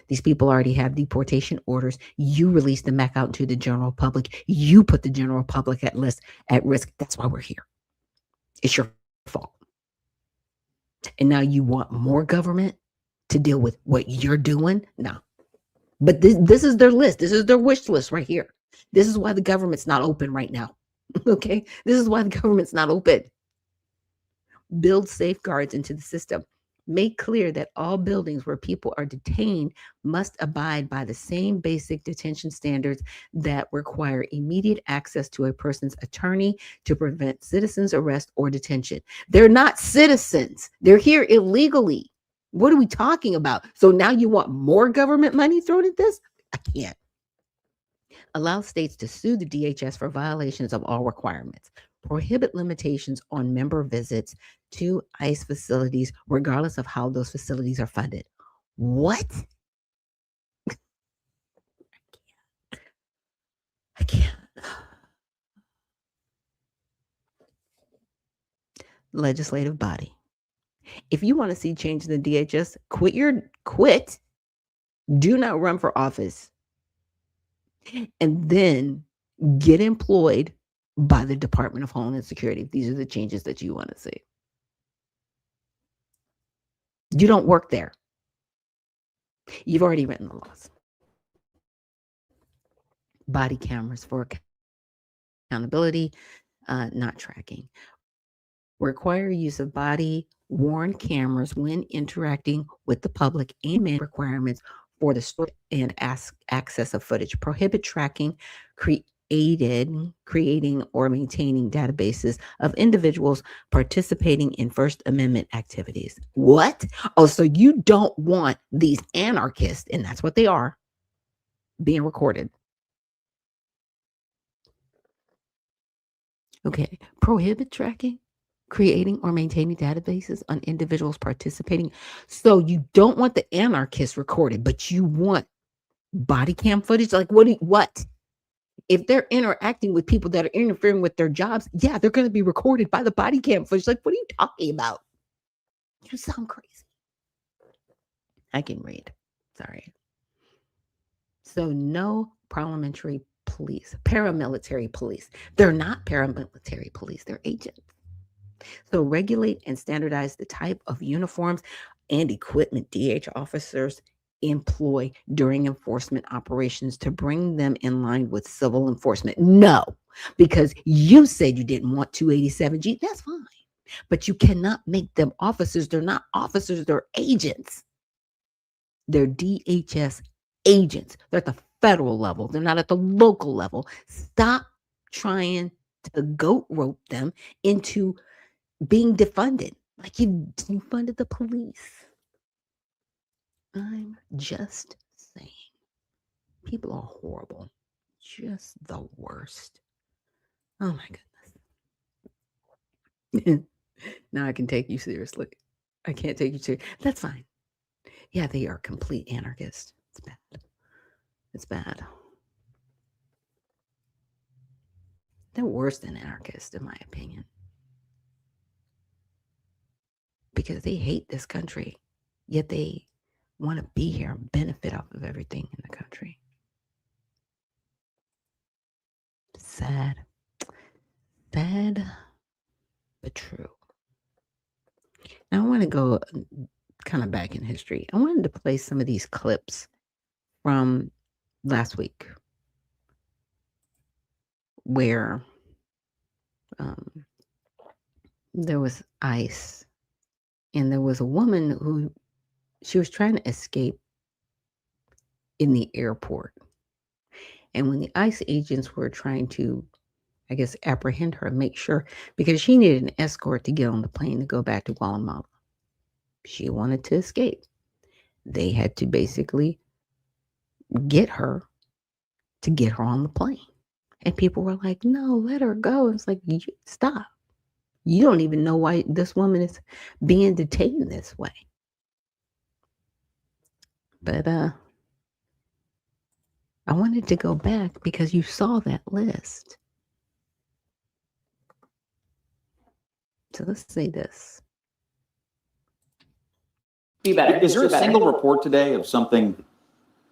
These people already have deportation orders. You release them back out into the general public. You put the general public at risk. That's why we're here. It's your fault. And now you want more government to deal with what you're doing? No. But this is their list. This is their wish list right here. This is why the government's not open right now. Okay? This is why the government's not open. Build safeguards into the system. Make clear that all buildings where people are detained must abide by the same basic detention standards that require immediate access to a person's attorney to prevent citizens' arrest or detention. They're not citizens. They're here illegally. What are we talking about? So now you want more government money thrown at this? I can't. Allow states to sue the DHS for violations of all requirements. Prohibit limitations on member visits to ICE facilities, regardless of how those facilities are funded. What? I can't. Legislative body. If you want to see change in the DHS, quit. Do not run for office. And then get employed by the Department of Homeland Security. These are the changes that you want to see. You don't work there. You've already written the laws. Body cameras for accountability, not tracking. Require use of body-worn cameras when interacting with the public and requirements for the storage and access of footage. Prohibit tracking, creating or maintaining databases of individuals participating in First Amendment activities. What? Oh, so you don't want these anarchists, and that's what they are, being recorded. Okay. Prohibit tracking, creating or maintaining databases on individuals participating. So you don't want the anarchists recorded, but you want body cam footage? Like what? If they're interacting with people that are interfering with their jobs, yeah, they're going to be recorded by the body cam footage. Like, what are you talking about? You sound crazy. I can read. Sorry. So no parliamentary police, paramilitary police. They're not paramilitary police, they're agents. So regulate and standardize the type of uniforms and equipment DH officers employ during enforcement operations to bring them in line with civil enforcement. No, because you said you didn't want 287G. That's fine. But you cannot make them officers. They're not officers, they're agents. They're DHS agents. They're at the federal level. They're not at the local level. Stop trying to goat rope them into being defunded. Like you defunded the police. I'm just saying. People are horrible. Just the worst. Oh my goodness. Now I can take you seriously. I can't take you seriously. That's fine. Yeah, they are complete anarchists. It's bad. It's bad. They're worse than anarchists, in my opinion. Because they hate this country, yet they want to be here and benefit off of everything in the country. Sad. Sad, but true. Now I want to go kind of back in history. I wanted to play some of these clips from last week where there was ICE and there was a woman who she was trying to escape in the airport. And when the ICE agents were trying to, I guess, apprehend her, make sure, because she needed an escort to get on the plane to go back to Guatemala. She wanted to escape. They had to basically get her to get her on the plane. And people were like, no, let her go. It's like, stop. You don't even know why this woman is being detained this way. But I wanted to go back because you saw that list. So let's say this. Be better. Is there a single report today of something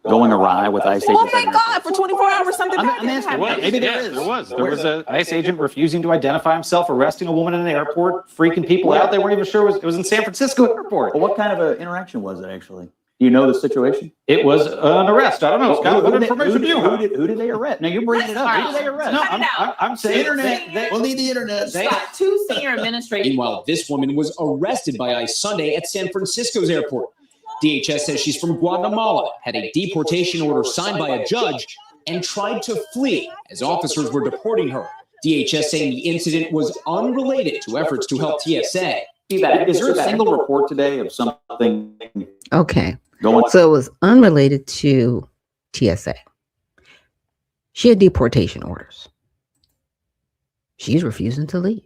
going awry with ICE agents? Oh my God, for 24 hours something bad didn't happen. Maybe there is. There was an ICE agent refusing to identify himself, arresting a woman in an airport, freaking people out. They weren't even sure it was in San Francisco airport. Well, what kind of an interaction was it actually? Do you know the situation? It was an arrest. I don't know. Scott, what information do you have? Who did they arrest? Now you bring it up. Who did they arrest? No, I'm saying internet. We'll need the internet. Two senior administrators. Meanwhile, this woman was arrested by ICE Sunday at San Francisco's airport. DHS says she's from Guatemala, had a deportation order signed by a judge, and tried to flee as officers were deporting her. DHS saying the incident was unrelated to efforts to help TSA. Is there a single report today of something? Okay. So it was unrelated to TSA. She had deportation orders. She's refusing to leave.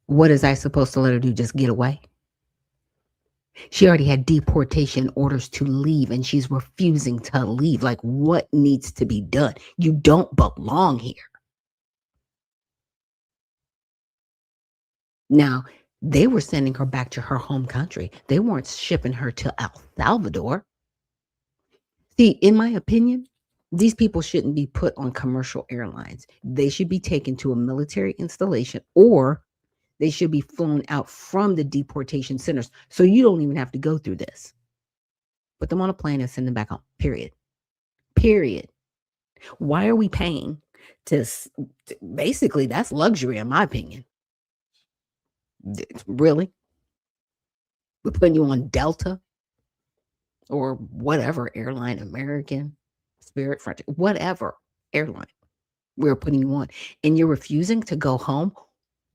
What is I supposed to let her do? Just get away? She already had deportation orders to leave and she's refusing to leave. Like, what needs to be done? You don't belong here. Now, they were sending her back to her home country. They weren't shipping her to El Salvador. See, in my opinion, these people shouldn't be put on commercial airlines. They should be taken to a military installation or they should be flown out from the deportation centers. So you don't even have to go through this. Put them on a plane and send them back home. Period. Period. Why are we paying to basically, that's luxury in my opinion. Really? We're putting you on Delta or whatever airline, American, Spirit, French, whatever airline we're putting you on, and you're refusing to go home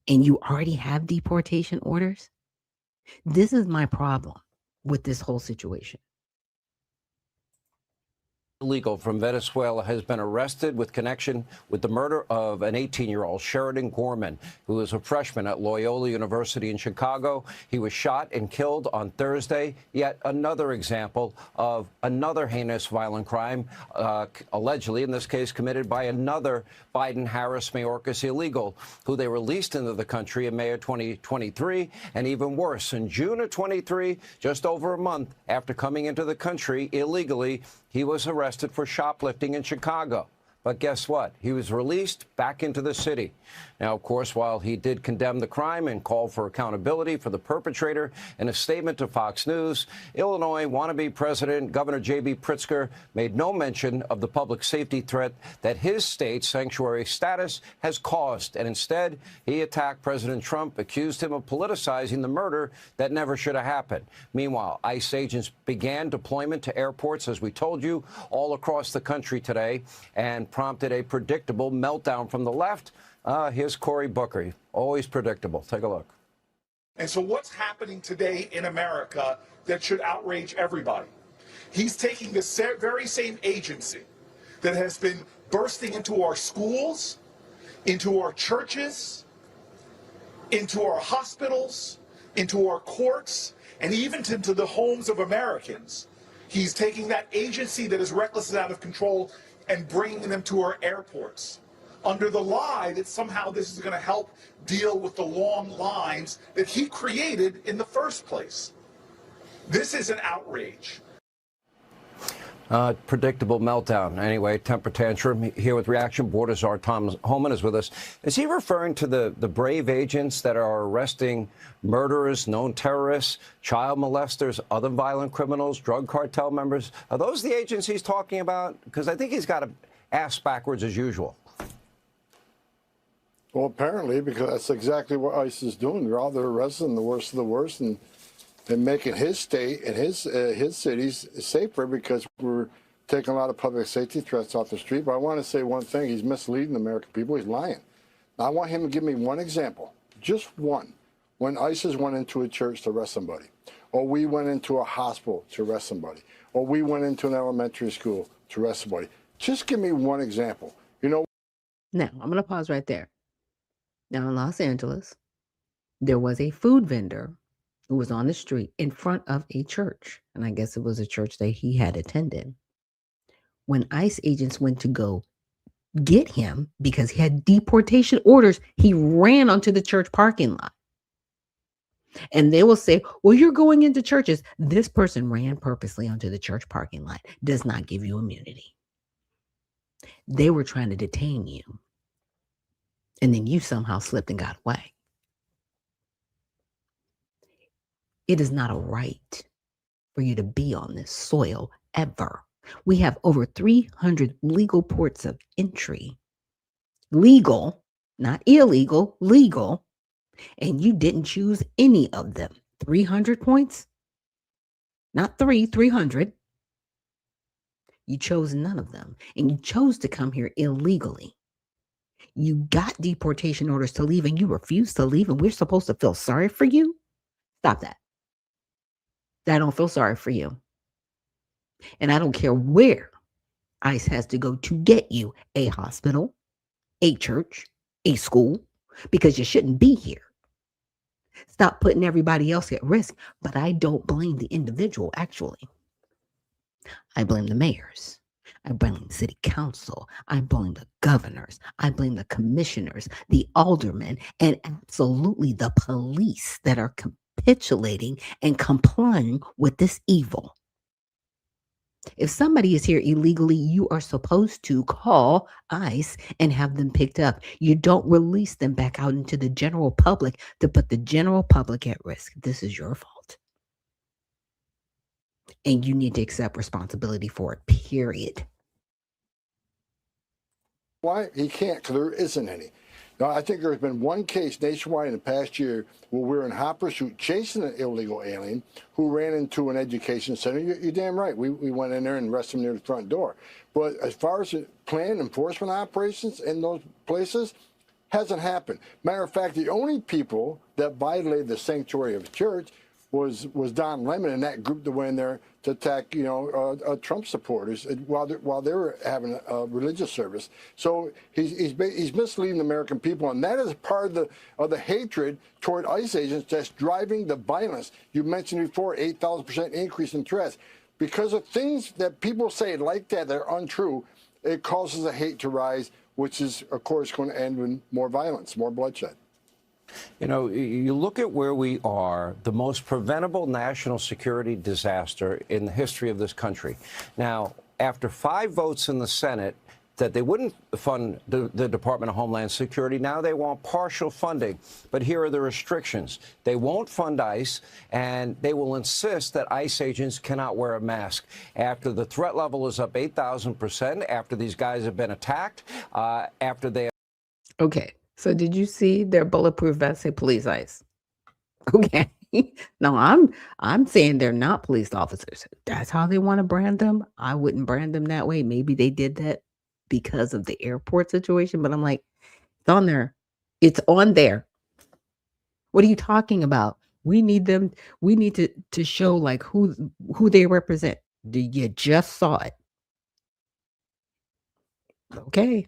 and you already have deportation orders? This is my problem with this whole situation. illegal from Venezuela has been arrested with connection with the murder of an 18-year-old Sheridan Gorman, who was a freshman at Loyola University in Chicago. He was shot and killed on Thursday. Yet another example of another heinous violent crime, allegedly, in this case, committed by another Biden-Harris Mayorkas illegal, who they released into the country in May of 2023. And even worse, in June of 23, just over a month after coming into the country illegally, he was arrested for shoplifting in Chicago. But guess what? He was released back into the city. Now, of course, while he did condemn the crime and call for accountability for the perpetrator in a statement to Fox News, Illinois wannabe President Governor J.B. Pritzker made no mention of the public safety threat that his state's sanctuary status has caused. And instead, he attacked President Trump, accused him of politicizing the murder that never should have happened. Meanwhile, ICE agents began deployment to airports, as we told you, all across the country today, and prompted a predictable meltdown from the left. Here's Cory Booker, always predictable. Take a look. And so what's happening today in America that should outrage everybody? He's taking the very same agency that has been bursting into our schools, into our churches, into our hospitals, into our courts, and even into the homes of Americans. He's taking that agency that is reckless and out of control and bringing them to our airports under the lie that somehow this is going to help deal with the long lines that he created in the first place. This is an outrage. Predictable meltdown. Anyway, temper tantrum. Here with Reaction, Border Czar Tom Homan is with us. Is he referring to the brave agents that are arresting murderers, known terrorists, child molesters, other violent criminals, drug cartel members? Are those the agents he's talking about? Because I think he's got to ass backwards as usual. Well, apparently, because that's exactly what ICE is doing. They're out there arresting the worst of the worst and making his state and his cities safer, because we're taking a lot of public safety threats off the street. But I want to say one thing. He's misleading the American people. He's lying. Now, I want him to give me one example, just one, when ISIS went into a church to arrest somebody, or we went into a hospital to arrest somebody, or we went into an elementary school to arrest somebody. Just give me one example. You know. Now, I'm going to pause right there. Now, in Los Angeles, there was a food vendor who was on the street in front of a church, and I guess it was a church that he had attended. When ICE agents went to go get him because he had deportation orders, he ran onto the church parking lot. And they will say, well, you're going into churches. This person ran purposely onto the church parking lot. Does not give you immunity. They were trying to detain you. And then you somehow slipped and got away. It is not a right for you to be on this soil ever. We have over 300 legal ports of entry. Legal, not illegal, legal. And you didn't choose any of them. 300 points? Not 300. You chose none of them. And you chose to come here illegally. You got deportation orders to leave and you refused to leave, and we're supposed to feel sorry for you? Stop that. I don't feel sorry for you. And I don't care where ICE has to go to get you, a hospital, a church, a school, because you shouldn't be here. Stop putting everybody else at risk. But I don't blame the individual, actually. I blame the mayors. I blame the city council. I blame the governors. I blame the commissioners, the aldermen, and absolutely the police that are capitulating and complying with this evil. If somebody is here illegally, you are supposed to call ICE and have them picked up. You don't release them back out into the general public to put the general public at risk. This is your fault. And you need to accept responsibility for it, period. Why? He can't, because there isn't any. Now, I think there's been one case nationwide in the past year where we're in hot pursuit chasing an illegal alien who ran into an education center. You're damn right. We went in there and arrested him near the front door. But as far as planned enforcement operations in those places, hasn't happened. Matter of fact, the only people that violated the sanctuary of the church was Don Lemon and that group that went in there to attack, Trump supporters while they were having a religious service. So he's misleading the American people, and that is part of the hatred toward ICE agents that's driving the violence. You mentioned before, 8,000% increase in threats. Because of things that people say like that are untrue, it causes the hate to rise, which is, of course, going to end in more violence, more bloodshed. You look at where we are, the most preventable national security disaster in the history of this country. Now, after 5 votes in the Senate that they wouldn't fund the Department of Homeland Security, now they want partial funding. But here are the restrictions. They won't fund ICE, and they will insist that ICE agents cannot wear a mask. After the threat level is up 8,000%, after these guys have been attacked, after they... Okay. So did you see their bulletproof vests say police ICE? Okay. No, I'm saying they're not police officers. That's how they want to brand them. I wouldn't brand them that way. Maybe they did that because of the airport situation, but I'm like, it's on there. It's on there. What are you talking about? We need them. We need to show like who they represent. You just saw it. Okay.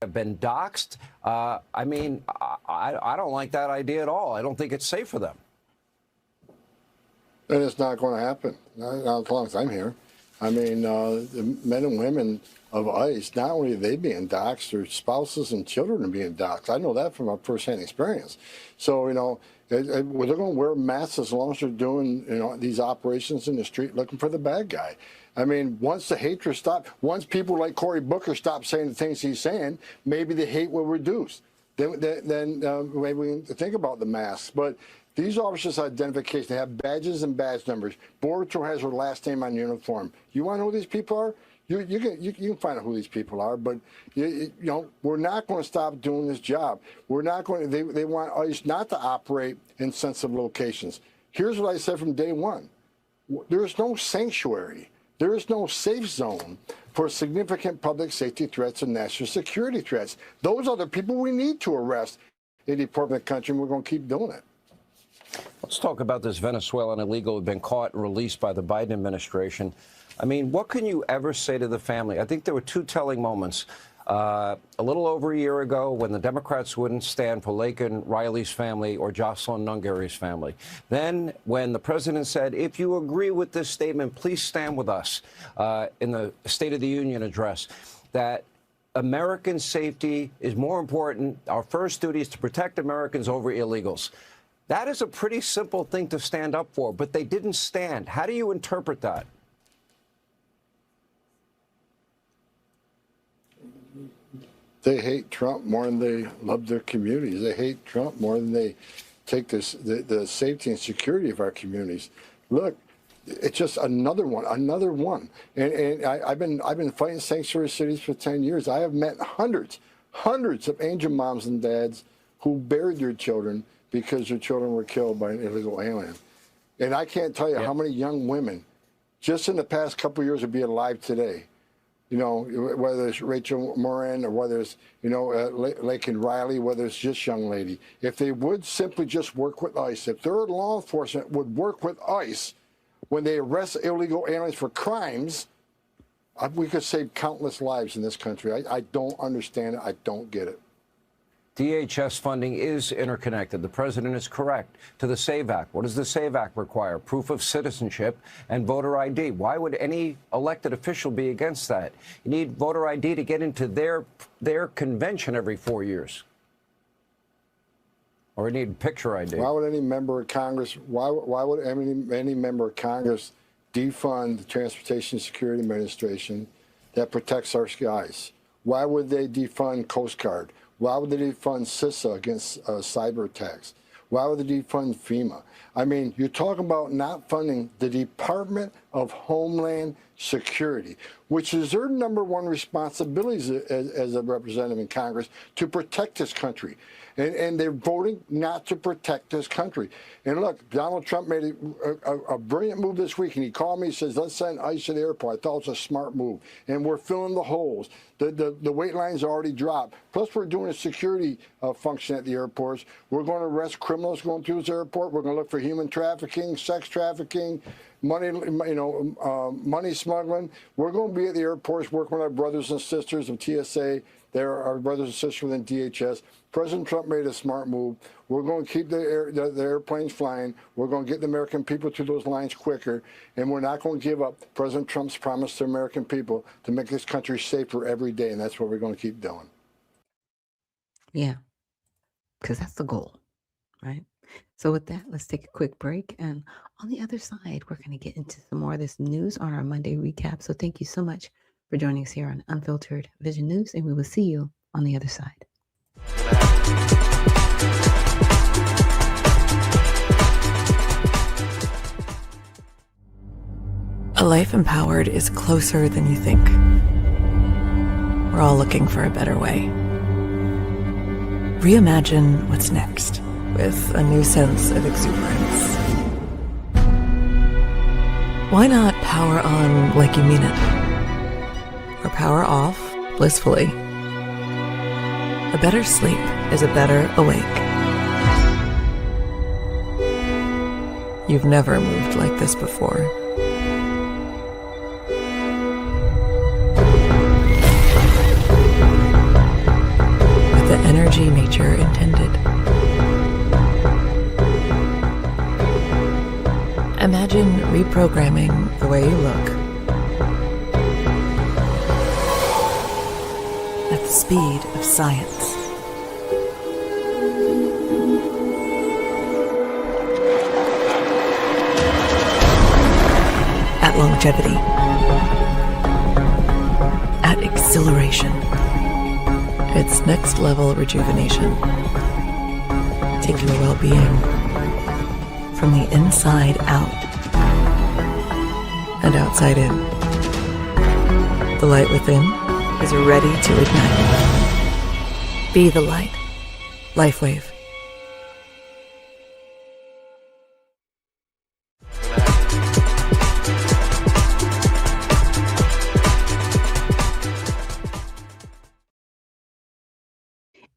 Have been doxxed. I mean, I don't like that idea at all. I don't think it's safe for them. And it's not going to happen, not as long as I'm here. I mean, the men and women of ICE, not only are they being doxxed, their spouses and children are being doxxed. I know that from a first-hand experience. So, they're going to wear masks as long as they're doing, these operations in the street looking for the bad guy. I mean, once the hatred stops, once people like Cory Booker stop saying the things he's saying, maybe the hate will reduce. Then maybe we can think about the masks. But these officers' identification, they have badges and badge numbers. Border Patrol has their last name on uniform. You want to know who these people are? You can find out who these people are, but we're not going to stop doing this job. We're not going to. They want ICE not to operate in sensitive locations. Here's what I said from day one: there is no sanctuary, there is no safe zone for significant public safety threats and national security threats. Those are the people we need to arrest in the Department country, and we're going to keep doing it. Let's talk about this Venezuelan illegal who had been caught and released by the Biden administration. I mean, what can you ever say to the family? I think there were 2 telling moments. A little over a year ago when the Democrats wouldn't stand for Laken Riley's family or Jocelyn Nungary's family. Then when the president said, if you agree with this statement, please stand with us in the State of the Union address, that American safety is more important. Our first duty is to protect Americans over illegals. That is a pretty simple thing to stand up for, but they didn't stand. How do you interpret that? They hate Trump more than they love their communities. They hate Trump more than they take the safety and security of our communities. Look, it's just another one. And I've been fighting sanctuary cities for 10 years. I have met hundreds of angel moms and dads who buried their children because their children were killed by an illegal alien. And I can't tell you how many young women just in the past couple of years would be alive today. Whether it's Rachel Moran or whether it's, Laken Riley, whether it's just young lady. If they would simply just work with ICE, if their law enforcement would work with ICE when they arrest illegal aliens for crimes, we could save countless lives in this country. I don't understand it. I don't get it. DHS funding is interconnected. The president is correct. To the SAVE Act. What does the SAVE Act require? Proof of citizenship and voter ID. Why would any elected official be against that? You need voter ID to get into their convention every 4 years. Or you need picture ID. Why would any member of Congress, why would any member of Congress defund the Transportation Security Administration that protects our skies? Why would they defund Coast Guard? Why would they defund CISA against cyber attacks? Why would they defund FEMA? I mean, you're talking about not funding the Department of Homeland Security, which is their number one responsibility as a representative in Congress, to protect this country. And they're voting not to protect this country. And look, Donald Trump made a brilliant move this week, and he called me and says, let's send ICE to the airport. I thought it was a smart move. And we're filling the holes. The wait lines already dropped. Plus, we're doing a security function at the airports. We're going to arrest criminals going through this airport. We're going to look for human trafficking, sex trafficking, money smuggling. We're going to be at the airports working with our brothers and sisters of TSA. They're our brothers and sisters within DHS. President Trump made a smart move. We're going to keep the airplanes flying. We're going to get the American people to those lines quicker. And we're not going to give up President Trump's promise to American people to make this country safer every day. And that's what we're going to keep doing. Yeah, because that's the goal, right? So with that, let's take a quick break. And on the other side, we're going to get into some more of this news on our Monday recap. So thank you so much for joining us here on Unfiltered Vision News. And we will see you on the other side. A life empowered is closer than you think. We're all looking for a better way. Reimagine what's next with a new sense of exuberance. Why not power on like you mean it? Or power off blissfully? A better sleep is a better awake. You've never moved like this before. With the energy nature intended. Imagine reprogramming the way you look at the speed of science. At longevity. At exhilaration. It's next level rejuvenation. Taking your well-being from the inside out and outside in. The light within is ready to ignite. Be the light. LifeWave.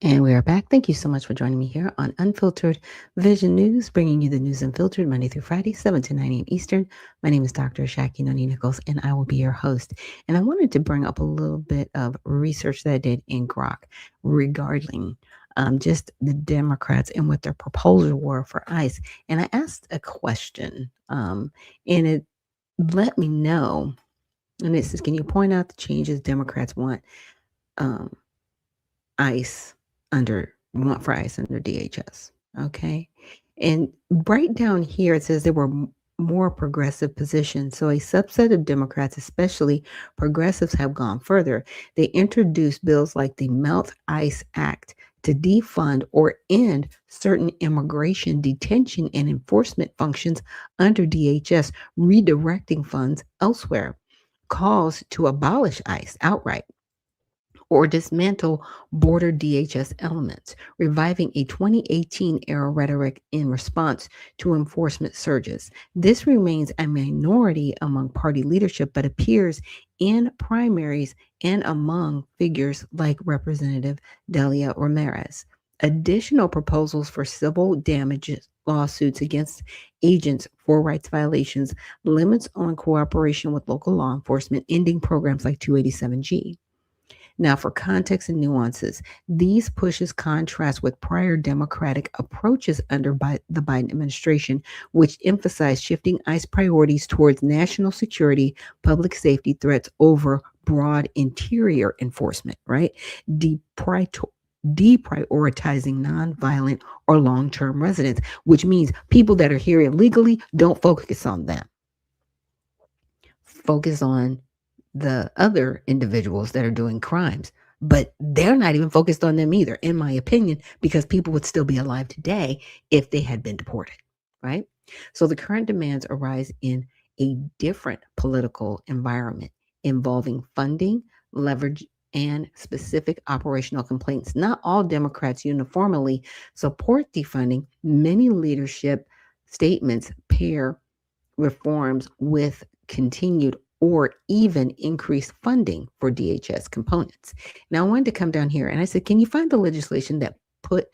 And we are back. Thank you so much for joining me here on Unfiltered Vision News, bringing you the news unfiltered Monday through Friday, 7 to 9 a.m. Eastern. My name is Dr. Ashaki Noni Nichols, and I will be your host. And I wanted to bring up a little bit of research that I did in Grok regarding just the Democrats and what their proposals were for ICE. And I asked a question, and it let me know, and it says, can you point out the changes Democrats want ICE want for ICE under DHS? Okay. And right down here, it says there were more progressive positions. So a subset of Democrats, especially progressives, have gone further. They introduced bills like the Melt ICE Act to defund or end certain immigration detention and enforcement functions under DHS, redirecting funds elsewhere. Calls to abolish ICE outright or dismantle border DHS elements, reviving a 2018 era rhetoric in response to enforcement surges. This remains a minority among party leadership, but appears in primaries and among figures like Representative Delia Ramirez. Additional proposals for civil damages lawsuits against agents for rights violations, limits on cooperation with local law enforcement, ending programs like 287G. Now, for context and nuances, these pushes contrast with prior Democratic approaches under the Biden administration, which emphasized shifting ICE priorities towards national security, public safety threats over broad interior enforcement, right? Deprioritizing nonviolent or long-term residents, which means people that are here illegally, don't focus on them. Focus on the other individuals that are doing crimes, but they're not even focused on them either, in my opinion, because people would still be alive today if they had been deported, right? So the current demands arise in a different political environment involving funding, leverage, and specific operational complaints. Not all Democrats uniformly support defunding. Many leadership statements pair reforms with continued or even increased funding for DHS components. Now, I wanted to come down here and I said, can you find the legislation that put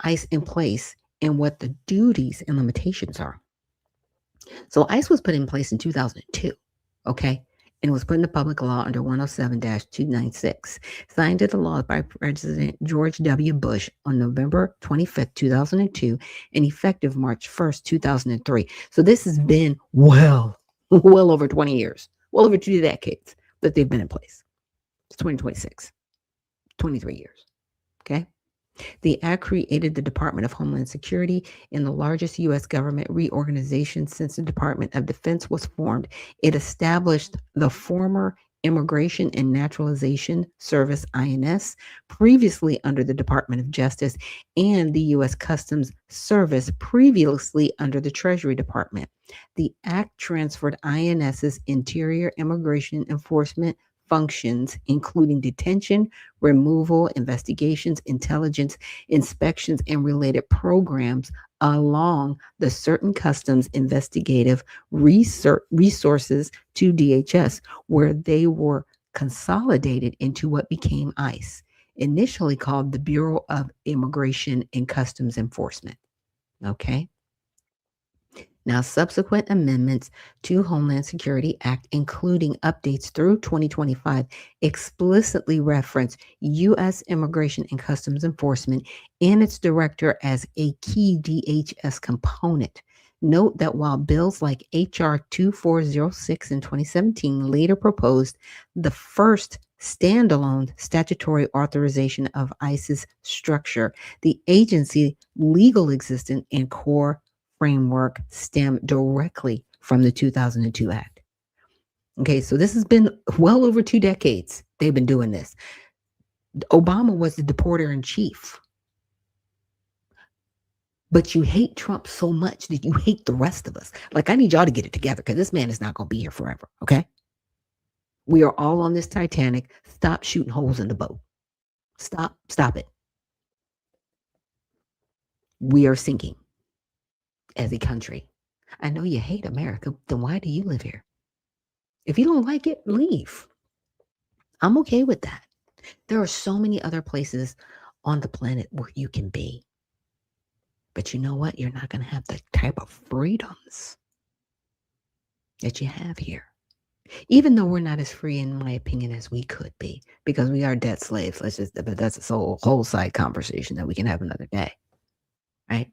ICE in place and what the duties and limitations are? So ICE was put in place in 2002, okay? And was put into public law under 107-296, signed into law by President George W. Bush on November 25th, 2002, and effective March 1st, 2003. So this has been well over 20 years, well over 2 decades that they've been in place. It's 2026, 23 years, okay? The act created the Department of Homeland Security in the largest U.S. government reorganization since the Department of Defense was formed. It established the former Immigration and Naturalization Service, INS, previously under the Department of Justice, and the U.S. Customs Service, previously under the Treasury Department. The act transferred INS's interior immigration enforcement functions, including detention, removal, investigations, intelligence, inspections, and related programs, along the certain customs investigative resources to DHS, where they were consolidated into what became ICE, initially called the Bureau of Immigration and Customs Enforcement. Okay. Now, subsequent amendments to Homeland Security Act, including updates through 2025, explicitly reference U.S. Immigration and Customs Enforcement and its director as a key DHS component. Note that while bills like H.R. 2406 in 2017 later proposed the first standalone statutory authorization of ICE's structure, the agency legal existence and core framework stem directly from the 2002 Act. Okay, so this has been well over 2 decades they've been doing this. Obama was the deporter in chief. But you hate Trump so much that you hate the rest of us. Like, I need y'all to get it together because this man is not going to be here forever, okay? We are all on this Titanic. Stop shooting holes in the boat. Stop it. We are sinking as a country. I know you hate America, then why do you live here? If you don't like it, leave. I'm okay with that. There are so many other places on the planet where you can be. But you know what? You're not going to have the type of freedoms that you have here. Even though we're not as free, in my opinion, as we could be, because we are debt slaves. But that's a whole side conversation that we can have another day. Right?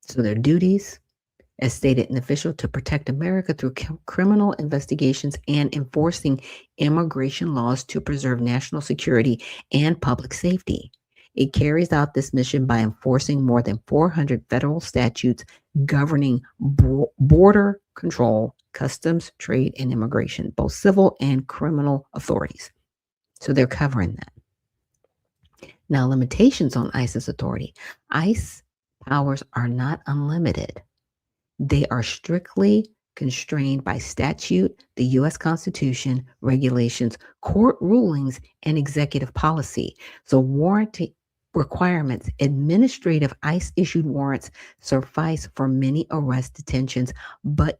So their duties, as stated in official, to protect America through criminal investigations and enforcing immigration laws to preserve national security and public safety. It carries out this mission by enforcing more than 400 federal statutes governing border control, customs, trade, and immigration, both civil and criminal authorities. So they're covering that. Now, limitations on ICE's authority. ICE powers are not unlimited. They are strictly constrained by statute, the U.S. Constitution, regulations, court rulings, and executive policy. So warrant requirements, administrative ICE-issued warrants suffice for many arrest detentions, but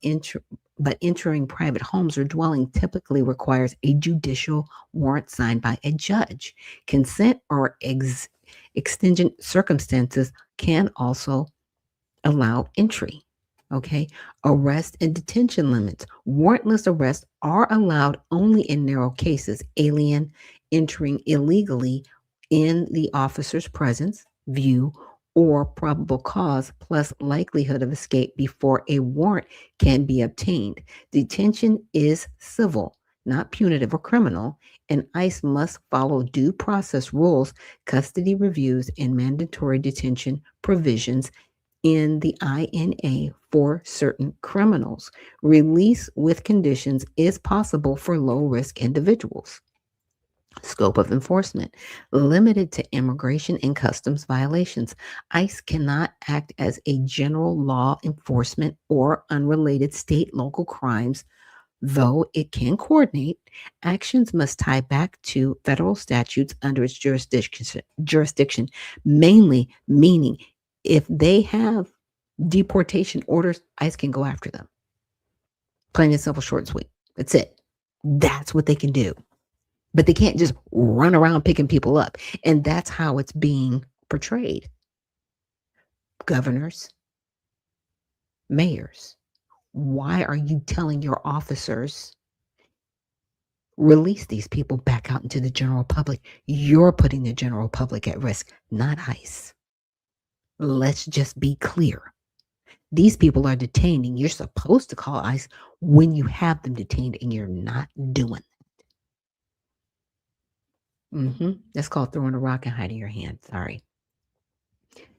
entering private homes or dwelling typically requires a judicial warrant signed by a judge. Consent or exigent circumstances can also allow entry. Okay, arrest and detention limits. Warrantless arrests are allowed only in narrow cases. Alien entering illegally in the officer's presence, view, or probable cause, plus likelihood of escape before a warrant can be obtained. Detention is civil, not punitive or criminal, and ICE must follow due process rules, custody reviews, and mandatory detention provisions in the INA for certain criminals. Release with conditions is possible for low-risk individuals. Scope of enforcement limited to immigration and customs violations. ICE cannot act as a general law enforcement or unrelated state local crimes, though it can coordinate. Actions must tie back to federal statutes under its jurisdiction, mainly meaning if they have deportation orders, ICE can go after them. Plain and simple, short and sweet. That's it. That's what they can do. But they can't just run around picking people up. And that's how it's being portrayed. Governors, mayors, why are you telling your officers, release these people back out into the general public? You're putting the general public at risk, not ICE. Let's just be clear. These people are detained, and you're supposed to call ICE when you have them detained, and you're not doing it. That's called throwing a rock and hiding your hand. Sorry.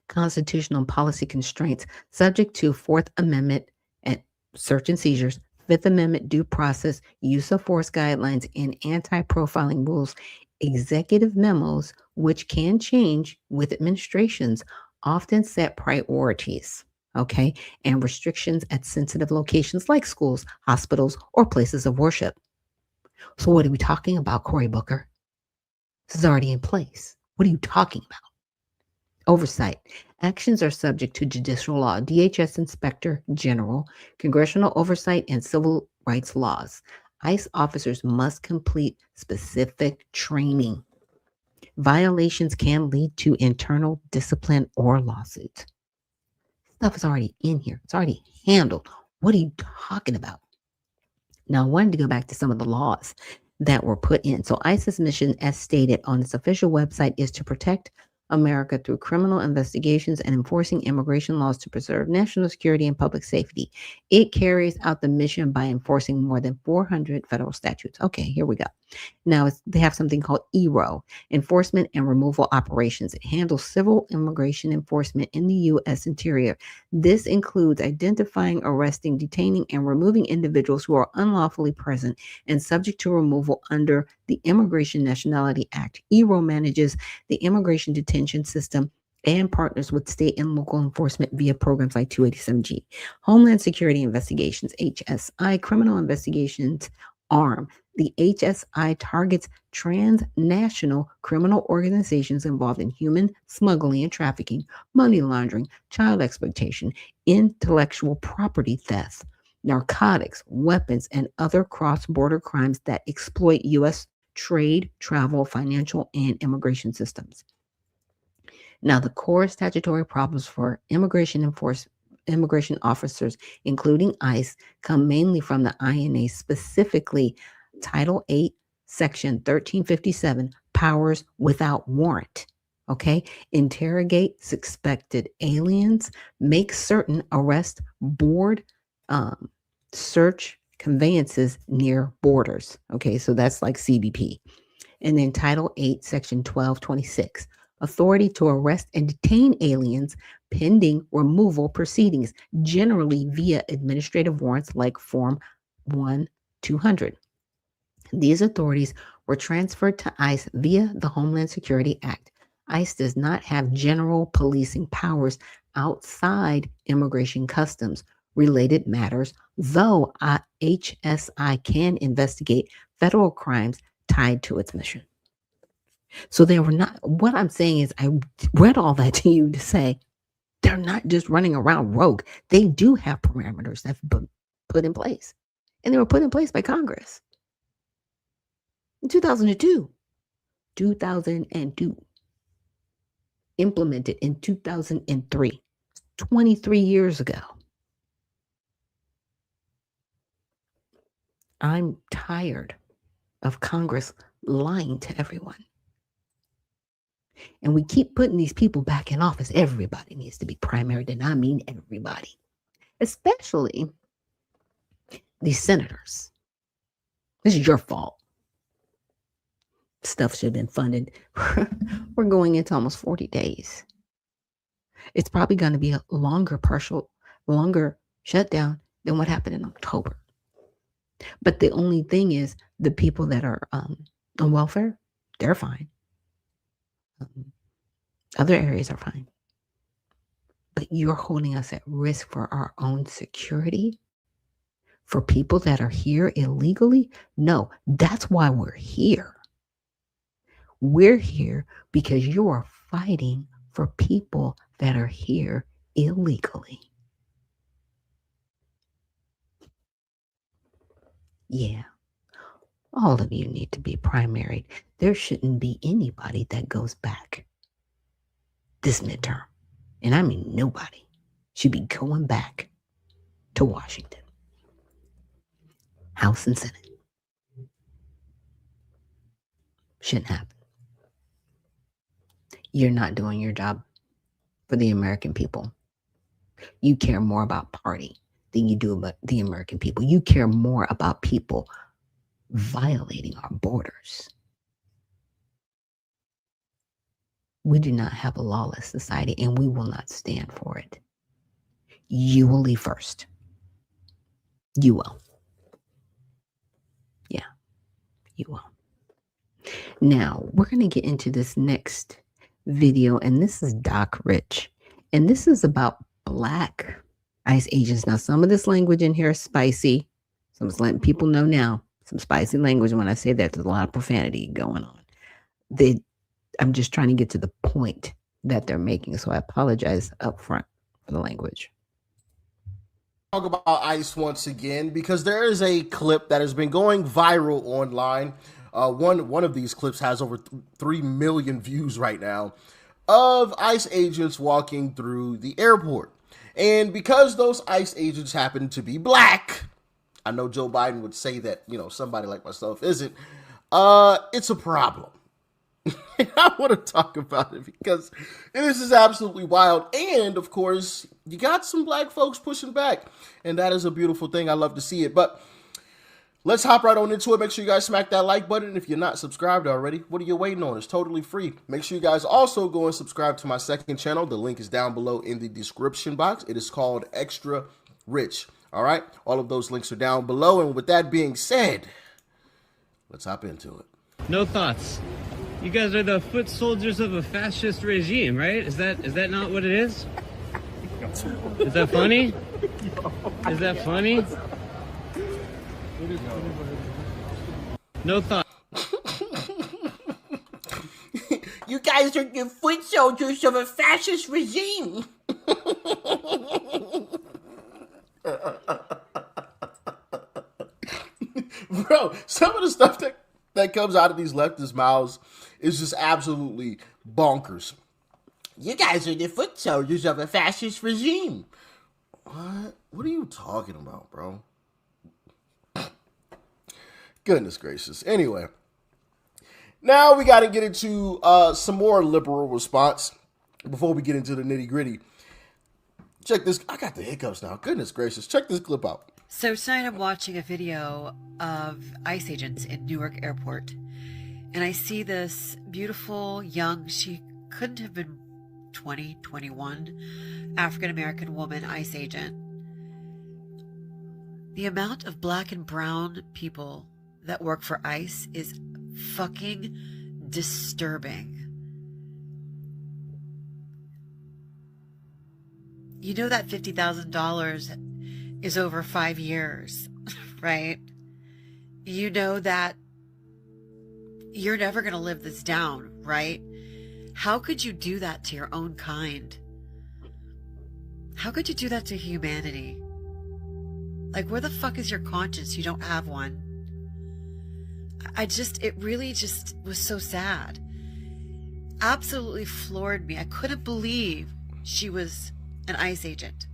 Constitutional and policy constraints subject to Fourth Amendment and search and seizures, Fifth Amendment due process, use of force guidelines, and anti-profiling rules. Executive memos, which can change with administrations, often set priorities, okay, and restrictions at sensitive locations like schools, hospitals, or places of worship. So what are we talking about, Cory Booker? This is already in place. What are you talking about? Oversight. Actions are subject to judicial law, DHS Inspector General, congressional oversight, and civil rights laws. ICE officers must complete specific training. Violations can lead to internal discipline or lawsuits. Stuff is already in here. It's already handled. What are you talking about? Now, I wanted to go back to some of the laws that were put in. So ICE's mission, as stated on its official website, is to protect America through criminal investigations and enforcing immigration laws to preserve national security and public safety. It carries out the mission by enforcing more than 400 federal statutes. Okay, here we go. Now, they have something called ERO, Enforcement and Removal Operations. It handles civil immigration enforcement in the U.S. interior. This includes identifying, arresting, detaining, and removing individuals who are unlawfully present and subject to removal under the Immigration Nationality Act. ERO manages the immigration detention system and partners with state and local enforcement via programs like 287G. Homeland Security Investigations, HSI, Criminal Investigations Arm. The HSI targets transnational criminal organizations involved in human smuggling and trafficking, money laundering, child exploitation, intellectual property theft, narcotics, weapons, and other cross-border crimes that exploit U.S. trade, travel, financial, and immigration systems. Now, the core statutory problems for immigration officers, including ICE, come mainly from the INA, specifically Title 8, Section 1357, powers without warrant. Okay, interrogate suspected aliens, make certain arrest, board, search conveyances near borders. Okay, so that's like CBP. And then Title 8, Section 1226, authority to arrest and detain aliens pending removal proceedings, generally via administrative warrants like Form 1-200. These authorities were transferred to ICE via the Homeland Security Act. ICE does not have general policing powers outside immigration customs related matters, though HSI can investigate federal crimes tied to its mission. So they were not, what I'm saying is, I read all that to you to say they're not just running around rogue. They do have parameters that have been put in place. And they were put in place by Congress in 2002. 2002. Implemented in 2003. 23 years ago. I'm tired of Congress lying to everyone. And we keep putting these people back in office. Everybody needs to be primary. And I mean everybody. Especially these senators. This is your fault. Stuff should have been funded. We're going into almost 40 days. It's probably going to be a longer shutdown than what happened in October. But the only thing is, the people that are on welfare, they're fine. Other areas are fine. But you're holding us at risk for our own security? For people that are here illegally? No, that's why we're here. We're here because you are fighting for people that are here illegally. Yeah, all of you need to be primaried. There shouldn't be anybody that goes back this midterm. And I mean nobody should be going back to Washington, House and Senate. Shouldn't happen. You're not doing your job for the American people. You care more about party than you do about the American people. You care more about people violating our borders. We do not have a lawless society, and we will not stand for it. You will leave first. You will. Yeah, you will. Now, we're going to get into this next video, and this is Doc Rich. And this is about Black ICE agents. Now, some of this language in here is spicy. So I'm just letting people know now. Some spicy language. And when I say that, there's a lot of profanity going on. I'm just trying to get to the point that they're making. So I apologize up front for the language. Talk about ICE once again because there is a clip that has been going viral online. One of these clips has over 3 million views right now of ICE agents walking through the airport. And because those ICE agents happen to be Black, I know Joe Biden would say that, somebody like myself isn't, it's a problem. I want to talk about it because this is absolutely wild. And of course, you got some Black folks pushing back, and that is a beautiful thing. I love to see it. But let's hop right on into it. Make sure you guys smack that like button. If you're not subscribed already, what are you waiting on? It's totally free. Make sure you guys also go and subscribe to my second channel. The link is down below in the description box. It is called Extra Rich. All right. All of those links are down below. And with that being said, let's hop into it. No thoughts. You guys are the foot soldiers of a fascist regime, right? Is that not what it is? Is that funny? Is that funny? No thought. You guys are the foot soldiers of a fascist regime. Bro, some of the stuff that comes out of these leftists' mouths is just absolutely bonkers. You guys are the foot soldiers of a fascist regime. What? What are you talking about, bro? Goodness gracious. Anyway, now we got to get into some more liberal response before we get into the nitty gritty. Check this. I got the hiccups now. Goodness gracious. Check this clip out. So tonight I'm watching a video of ICE agents in Newark Airport. And I see this beautiful, young, she couldn't have been 20, 21, African-American woman ICE agent. The amount of Black and brown people that work for ICE is fucking disturbing. You know that $50,000 is over 5 years, right? You know that you're never going to live this down, right? How could you do that to your own kind? How could you do that to humanity? Like, where the fuck is your conscience? You don't have one. It really just was so sad. Absolutely floored me. I couldn't believe she was an ICE agent.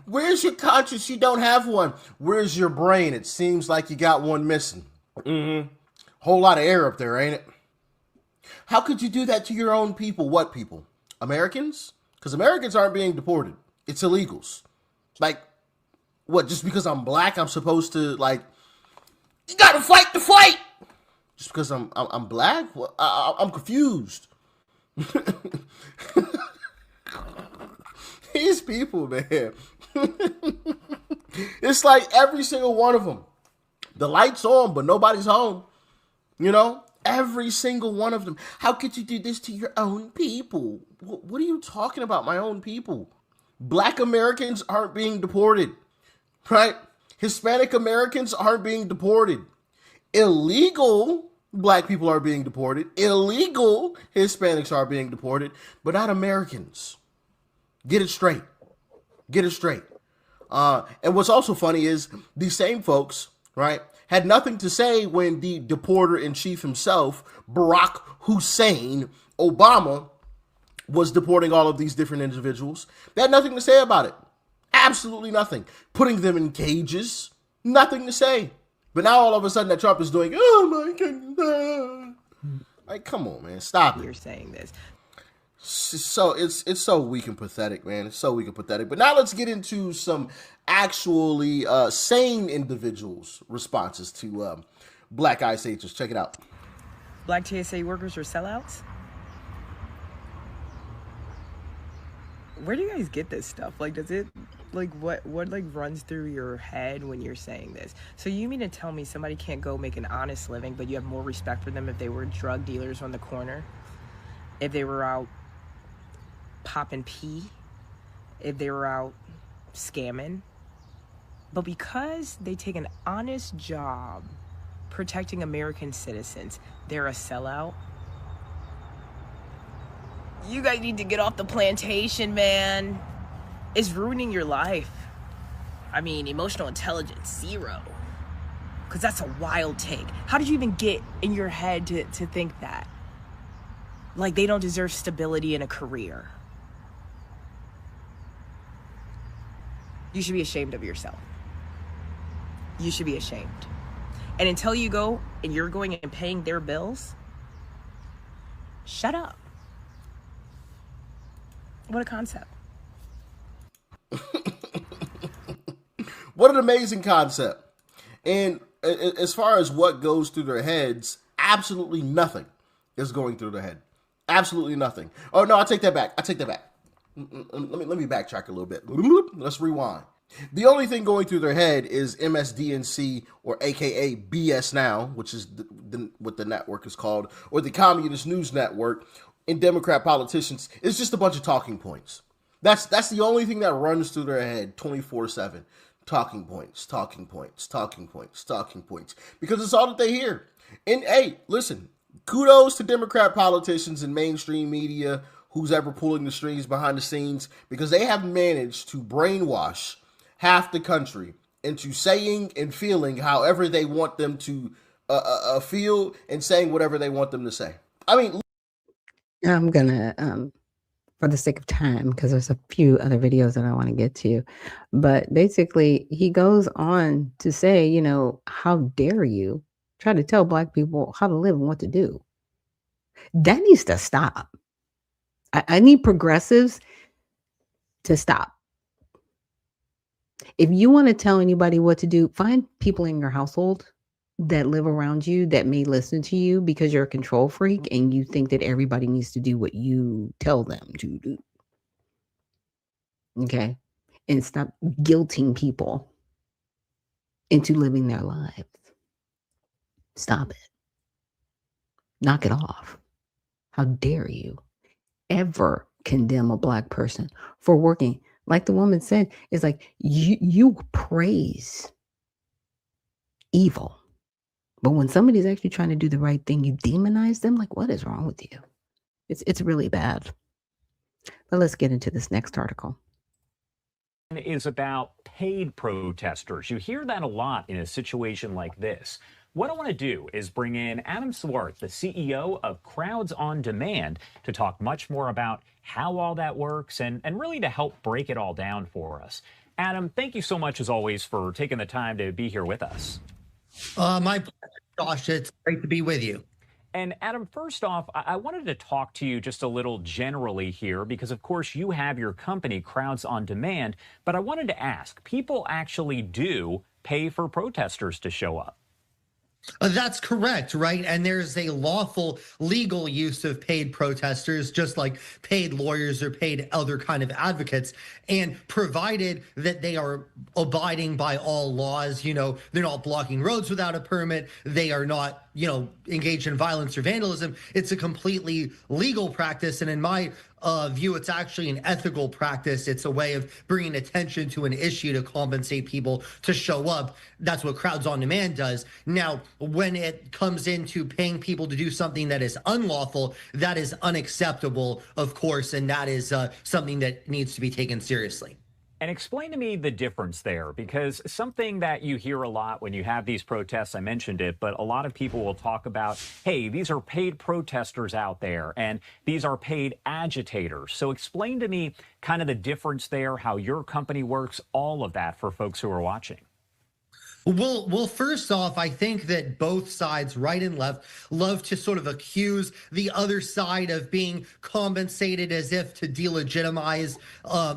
Where's your conscience? You don't have one. Where's your brain? It seems like you got one missing. Whole lot of air up there, ain't it? How could you do that to your own people? What people? Americans? Because Americans aren't being deported. It's illegals. Like, what, just because I'm Black, I'm supposed to, like, you gotta fight the fight! Just because I'm Black? Well, I'm confused. These people, man. It's like every single one of them. The light's on, but nobody's home. You know? Every single one of them. How could you do this to your own people? What are you talking about, my own people? Black Americans aren't being deported, right? Hispanic Americans aren't being deported. Illegal black people are being deported. Illegal Hispanics are being deported, but not Americans. Get it straight. Get it straight. And what's also funny is these same folks, right, had nothing to say when the deporter-in-chief himself, Barack Hussein Obama, was deporting all of these different individuals. They had nothing to say about it. Absolutely nothing. Putting them in cages, nothing to say. But now all of a sudden that Trump is doing, oh my goodness. Like, come on, man, stop it. You're saying this. So it's so weak and pathetic, man. It's so weak and pathetic. But now let's get into some actually sane individuals' responses to Black Ice Agents. Check it out. Black TSA workers are sellouts? Where do you guys get this stuff? Like, does it, like, what like runs through your head when you're saying this? So you mean to tell me somebody can't go make an honest living, but you have more respect for them if they were drug dealers on the corner? If they were out popping pee? If they were out scamming? But because they take an honest job protecting American citizens, they're a sellout? You guys need to get off the plantation, man. It's ruining your life. I mean, emotional intelligence, 0. Because that's a wild take. How did you even get in your head to think that? Like they don't deserve stability in a career. You should be ashamed of yourself. You should be ashamed. And until you go and you're going and paying their bills, shut up. What a concept. What an amazing concept. And as far as what goes through their heads, absolutely nothing is going through their head. Absolutely nothing. Oh, no, I take that back. Let me backtrack a little bit. Let's rewind. The only thing going through their head is MSDNC, or AKA BS Now, which is what the network is called, or the Communist News Network, and Democrat politicians. It's just a bunch of talking points. That's the only thing that runs through their head 24/7. Talking points, talking points, talking points, talking points. Because it's all that they hear. And hey, listen, kudos to Democrat politicians and mainstream media, who's ever pulling the strings behind the scenes, because they have managed to brainwash half the country into saying and feeling however they want them to feel, and saying whatever they want them to say. I mean, I'm gonna, for the sake of time, because there's a few other videos that I want to get to, but basically he goes on to say, you know, how dare you try to tell Black people how to live and what to do? That needs to stop. I need progressives to stop. If you want to tell anybody what to do, find people in your household that live around you that may listen to you, because you're a control freak and you think that everybody needs to do what you tell them to do. Okay? And stop guilting people into living their lives. Stop it. Knock it off. How dare you ever condemn a Black person for working? Like the woman said, it's like you praise evil. But when somebody's actually trying to do the right thing, you demonize them. Like, what is wrong with you? It's really bad. But let's get into this next article. Is about paid protesters. You hear that a lot in a situation like this. What I want to do is bring in Adam Swart, the CEO of Crowds on Demand, to talk much more about how all that works and really to help break it all down for us. Adam, thank you so much, as always, for taking the time to be here with us. My pleasure, Josh. It's great to be with you. And Adam, first off, I wanted to talk to you just a little generally here, because of course you have your company, Crowds on Demand, but I wanted to ask, people actually do pay for protesters to show up? That's correct, right? And there's a lawful legal use of paid protesters, just like paid lawyers or paid other kind of advocates. And provided that they are abiding by all laws, you know, they're not blocking roads without a permit, they are not engaged in violence or vandalism. It's a completely legal practice. And in my view, it's actually an ethical practice. It's a way of bringing attention to an issue to compensate people to show up. That's what Crowds on Demand does. Now, when it comes into paying people to do something that is unlawful, that is unacceptable, of course, and that is something that needs to be taken seriously. And explain to me the difference there, because something that you hear a lot when you have these protests, I mentioned it, but a lot of people will talk about, hey, these are paid protesters out there and these are paid agitators. So explain to me kind of the difference there, how your company works, all of that for folks who are watching. Well, first off, I think that both sides, right and left, love to sort of accuse the other side of being compensated as if to delegitimize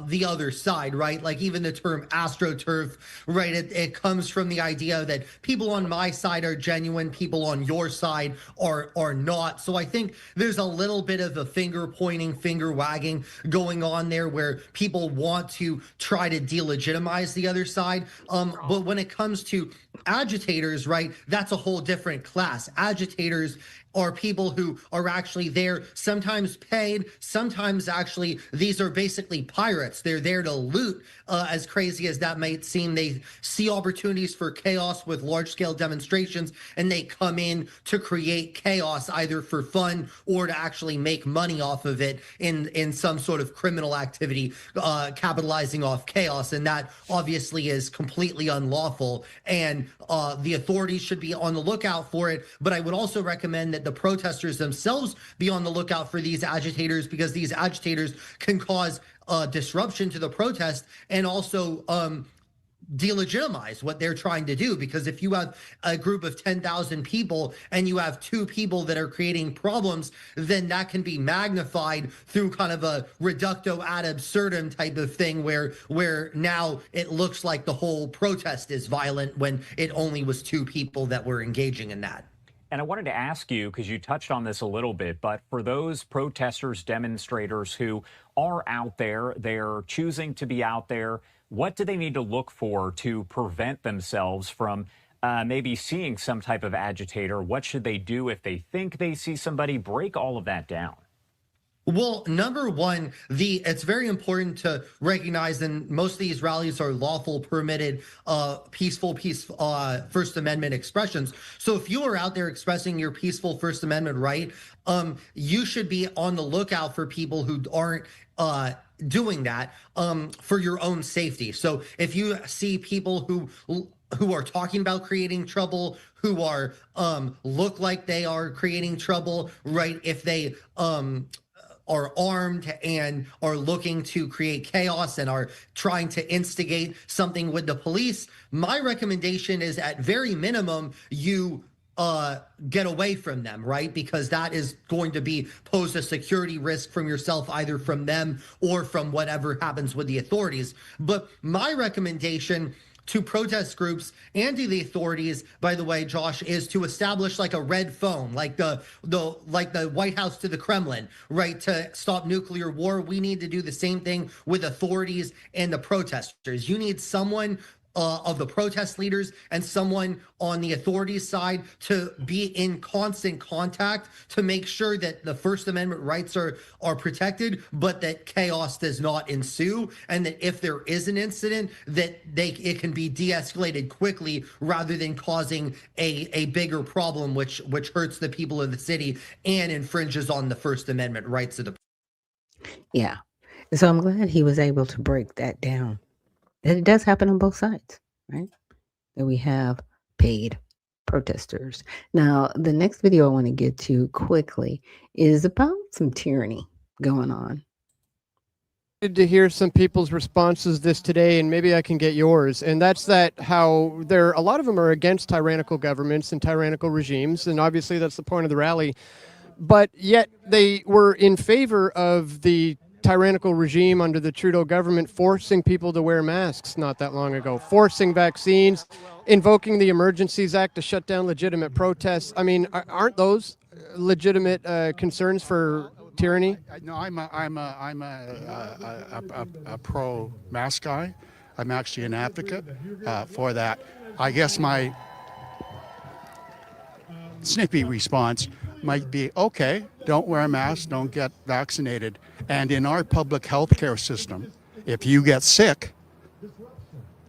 the other side, right? Like even the term astroturf, right? It comes from the idea that people on my side are genuine, people on your side are not. So I think there's a little bit of a finger pointing, finger wagging going on there where people want to try to delegitimize the other side. But when it comes to agitators, right, that's a whole different class. Agitators are people who are actually there, sometimes paid, sometimes actually these are basically pirates. They're there to loot. As crazy as that might seem, they see opportunities for chaos with large-scale demonstrations, and they come in to create chaos either for fun or to actually make money off of it in some sort of criminal activity, capitalizing off chaos. And that obviously is completely unlawful, and the authorities should be on the lookout for it. But I would also recommend that the protesters themselves be on the lookout for these agitators, because these agitators can cause disruption to the protest and also delegitimize what they're trying to do. Because if you have a group of 10,000 people and you have two people that are creating problems, then that can be magnified through kind of a reductio ad absurdum type of thing where now it looks like the whole protest is violent when it only was two people that were engaging in that. And I wanted to ask you, because you touched on this a little bit, but for those protesters, demonstrators who are out there, they're choosing to be out there, what do they need to look for to prevent themselves from maybe seeing some type of agitator? What should they do if they think they see somebody? Break all of that down. Well, number one, it's very important to recognize that most of these rallies are lawful, permitted, peaceful First Amendment expressions. So if you are out there expressing your peaceful First Amendment right, you should be on the lookout for people who aren't doing that for your own safety. So if you see people who are talking about creating trouble, who are look like they are creating trouble, right? If they are armed and are looking to create chaos and are trying to instigate something with the police, my recommendation is at very minimum, you get away from them, right? Because that is going to pose a security risk from yourself, either from them or from whatever happens with the authorities. But my recommendation to protest groups and to the authorities, by the way, Josh, is to establish like a red phone, like the White House to the Kremlin, right? To stop nuclear war. We need to do the same thing with authorities and the protesters. You need someone of the protest leaders and someone on the authorities side to be in constant contact to make sure that the First Amendment rights are protected, but that chaos does not ensue, and that if there is an incident, that it can be de-escalated quickly rather than causing a bigger problem, which hurts the people of the city and infringes on the First Amendment rights of the. Yeah. So I'm glad he was able to break that down. That it does happen on both sides, right? That we have paid protesters. Now, the next video I want to get to quickly is about some tyranny going on. To hear some people's responses this today, and maybe I can get yours. And that's how a lot of them are against tyrannical governments and tyrannical regimes, and obviously that's the point of the rally. But yet they were in favor of the tyrannical regime under the Trudeau government forcing people to wear masks not that long ago, forcing vaccines, invoking the Emergencies Act to shut down legitimate protests. I mean, aren't those legitimate concerns for tyranny? No, I'm a pro-mask guy. I'm actually an advocate for that. I guess snippy response might be, okay, don't wear a mask, don't get vaccinated. And in our public health care system, if you get sick,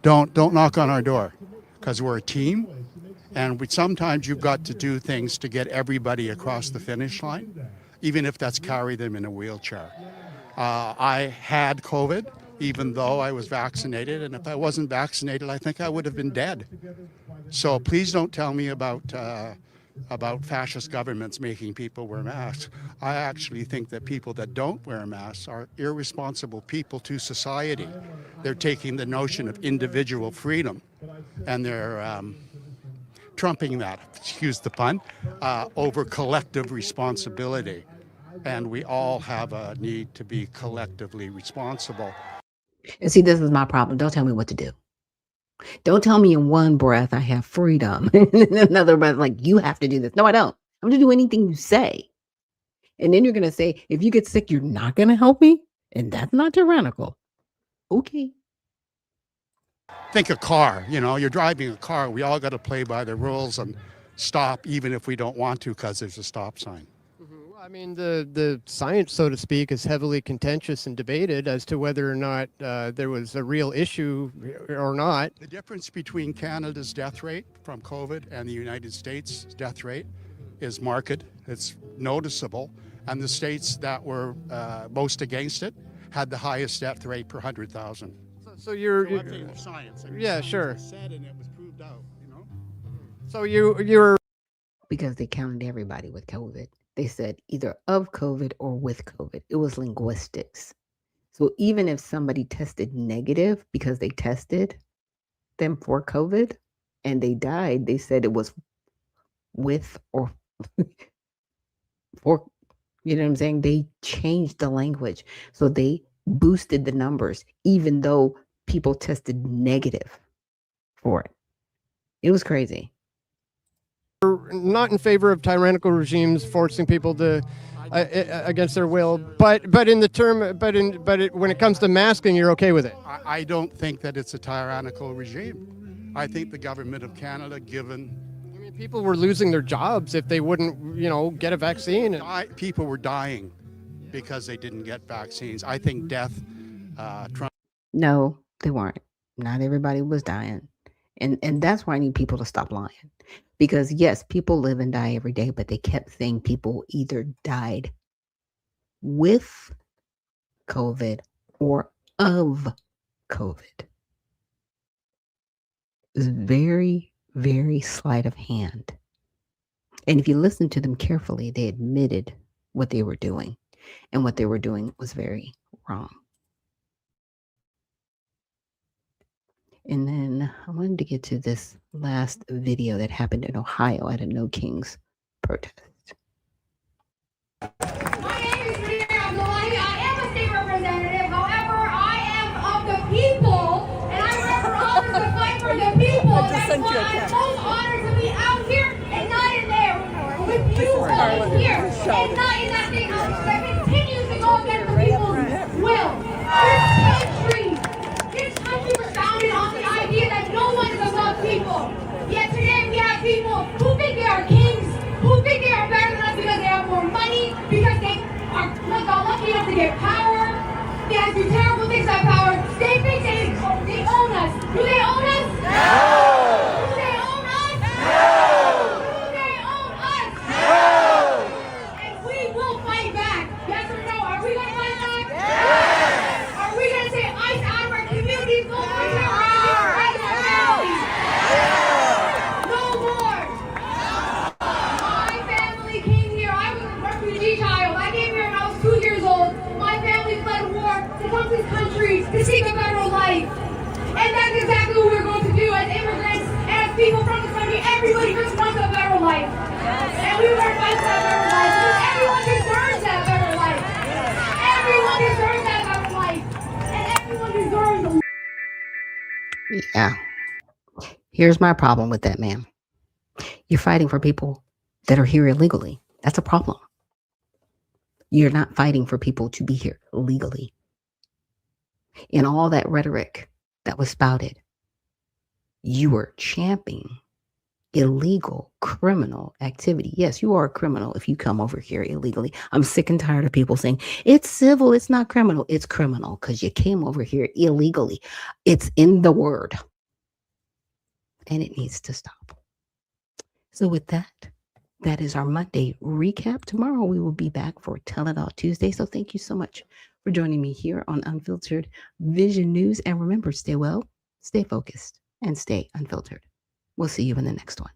don't knock on our door, because we're a team, and sometimes you've got to do things to get everybody across the finish line, even if that's carry them in a wheelchair. I had COVID, even though I was vaccinated, and if I wasn't vaccinated, I think I would have been dead. So please don't tell me about fascist governments making people wear masks. I actually think that people that don't wear masks are irresponsible people to society. They're taking the notion of individual freedom, and they're trumping that, excuse the pun, over collective responsibility. And we all have a need to be collectively responsible. And see, this is my problem. Don't tell me what to do. Don't tell me in one breath I have freedom, and in another breath, like, you have to do this. No, I don't. I'm going to do anything you say. And then you're going to say, if you get sick, you're not going to help me? And that's not tyrannical. Okay. Think a car, you're driving a car. We all got to play by the rules and stop even if we don't want to because there's a stop sign. I mean, the science, so to speak, is heavily contentious and debated as to whether or not there was a real issue or not. The difference between Canada's death rate from COVID and the United States' death rate is marked. It's noticeable. And the states that were most against it had the highest death rate per 100,000. So you're I think science. Yeah, sure. It was said and it was proved out, So you're because they counted everybody with COVID. They said either of COVID or with COVID. It was linguistics. So even if somebody tested negative because they tested them for COVID and they died, they said it was with or for, you know what I'm saying? They changed the language. So they boosted the numbers, even though people tested negative for it. It was crazy. Not in favor of tyrannical regimes forcing people to against their will, but when it comes to masking, you're okay with it. I don't think that it's a tyrannical regime. I think the government of Canada, given people were losing their jobs if they wouldn't, get a vaccine. People were dying because they didn't get vaccines. I think death. No, they weren't. Not everybody was dying. And that's why I need people to stop lying. Because yes, people live and die every day, but they kept saying people either died with COVID or of COVID. It was very, very sleight of hand. And if you listen to them carefully, they admitted what they were doing. And what they were doing was very wrong. And then I wanted to get to this last video that happened in Ohio at a No Kings protest. My name is Maria Abdullahi. I am a state representative. However, I am of the people, and I run for office to fight for the people. That's why I'm most honored to be out here and not in there with you all here, and not in that thing that continues to go against the people's will. This country was founded on the idea that no one is above people. Yet today we have people who think they are kings, who think they are better than us because they have more money, because they are lucky enough to get power. They have to do terrible things to have power. They think they own us. Do they own us? No! Do they own us? No! Do they own us? No! And we will fight back. Yes or no? Are we going to fight back? Yes! Are we going to say ICE out of our communities? No more terrorism. No more. My family came here. I was a refugee child. I came here when I was 2 years old. My family fled war to come to this country to seek a better life. And that's exactly what we're going to do as immigrants and as people from this country. Everybody just wants a better life. And we will fight for that better life. Because everyone deserves that better life. Everyone deserves that better life. And everyone deserves the Yeah. Here's my problem with that, man. You're fighting for people that are here illegally. That's a problem. You're not fighting for people to be here legally. In all that rhetoric that was spouted, you were championing illegal criminal activity. Yes, you are a criminal if you come over here illegally. I'm sick and tired of people saying it's civil, it's not criminal. It's criminal because you came over here illegally. It's in the word. And it needs to stop. So with that, that is our Monday recap. Tomorrow we will be back for Tell It All Tuesday. So thank you so much for joining me here on Unfiltered Vision News. And remember, stay well, stay focused, and stay unfiltered. We'll see you in the next one.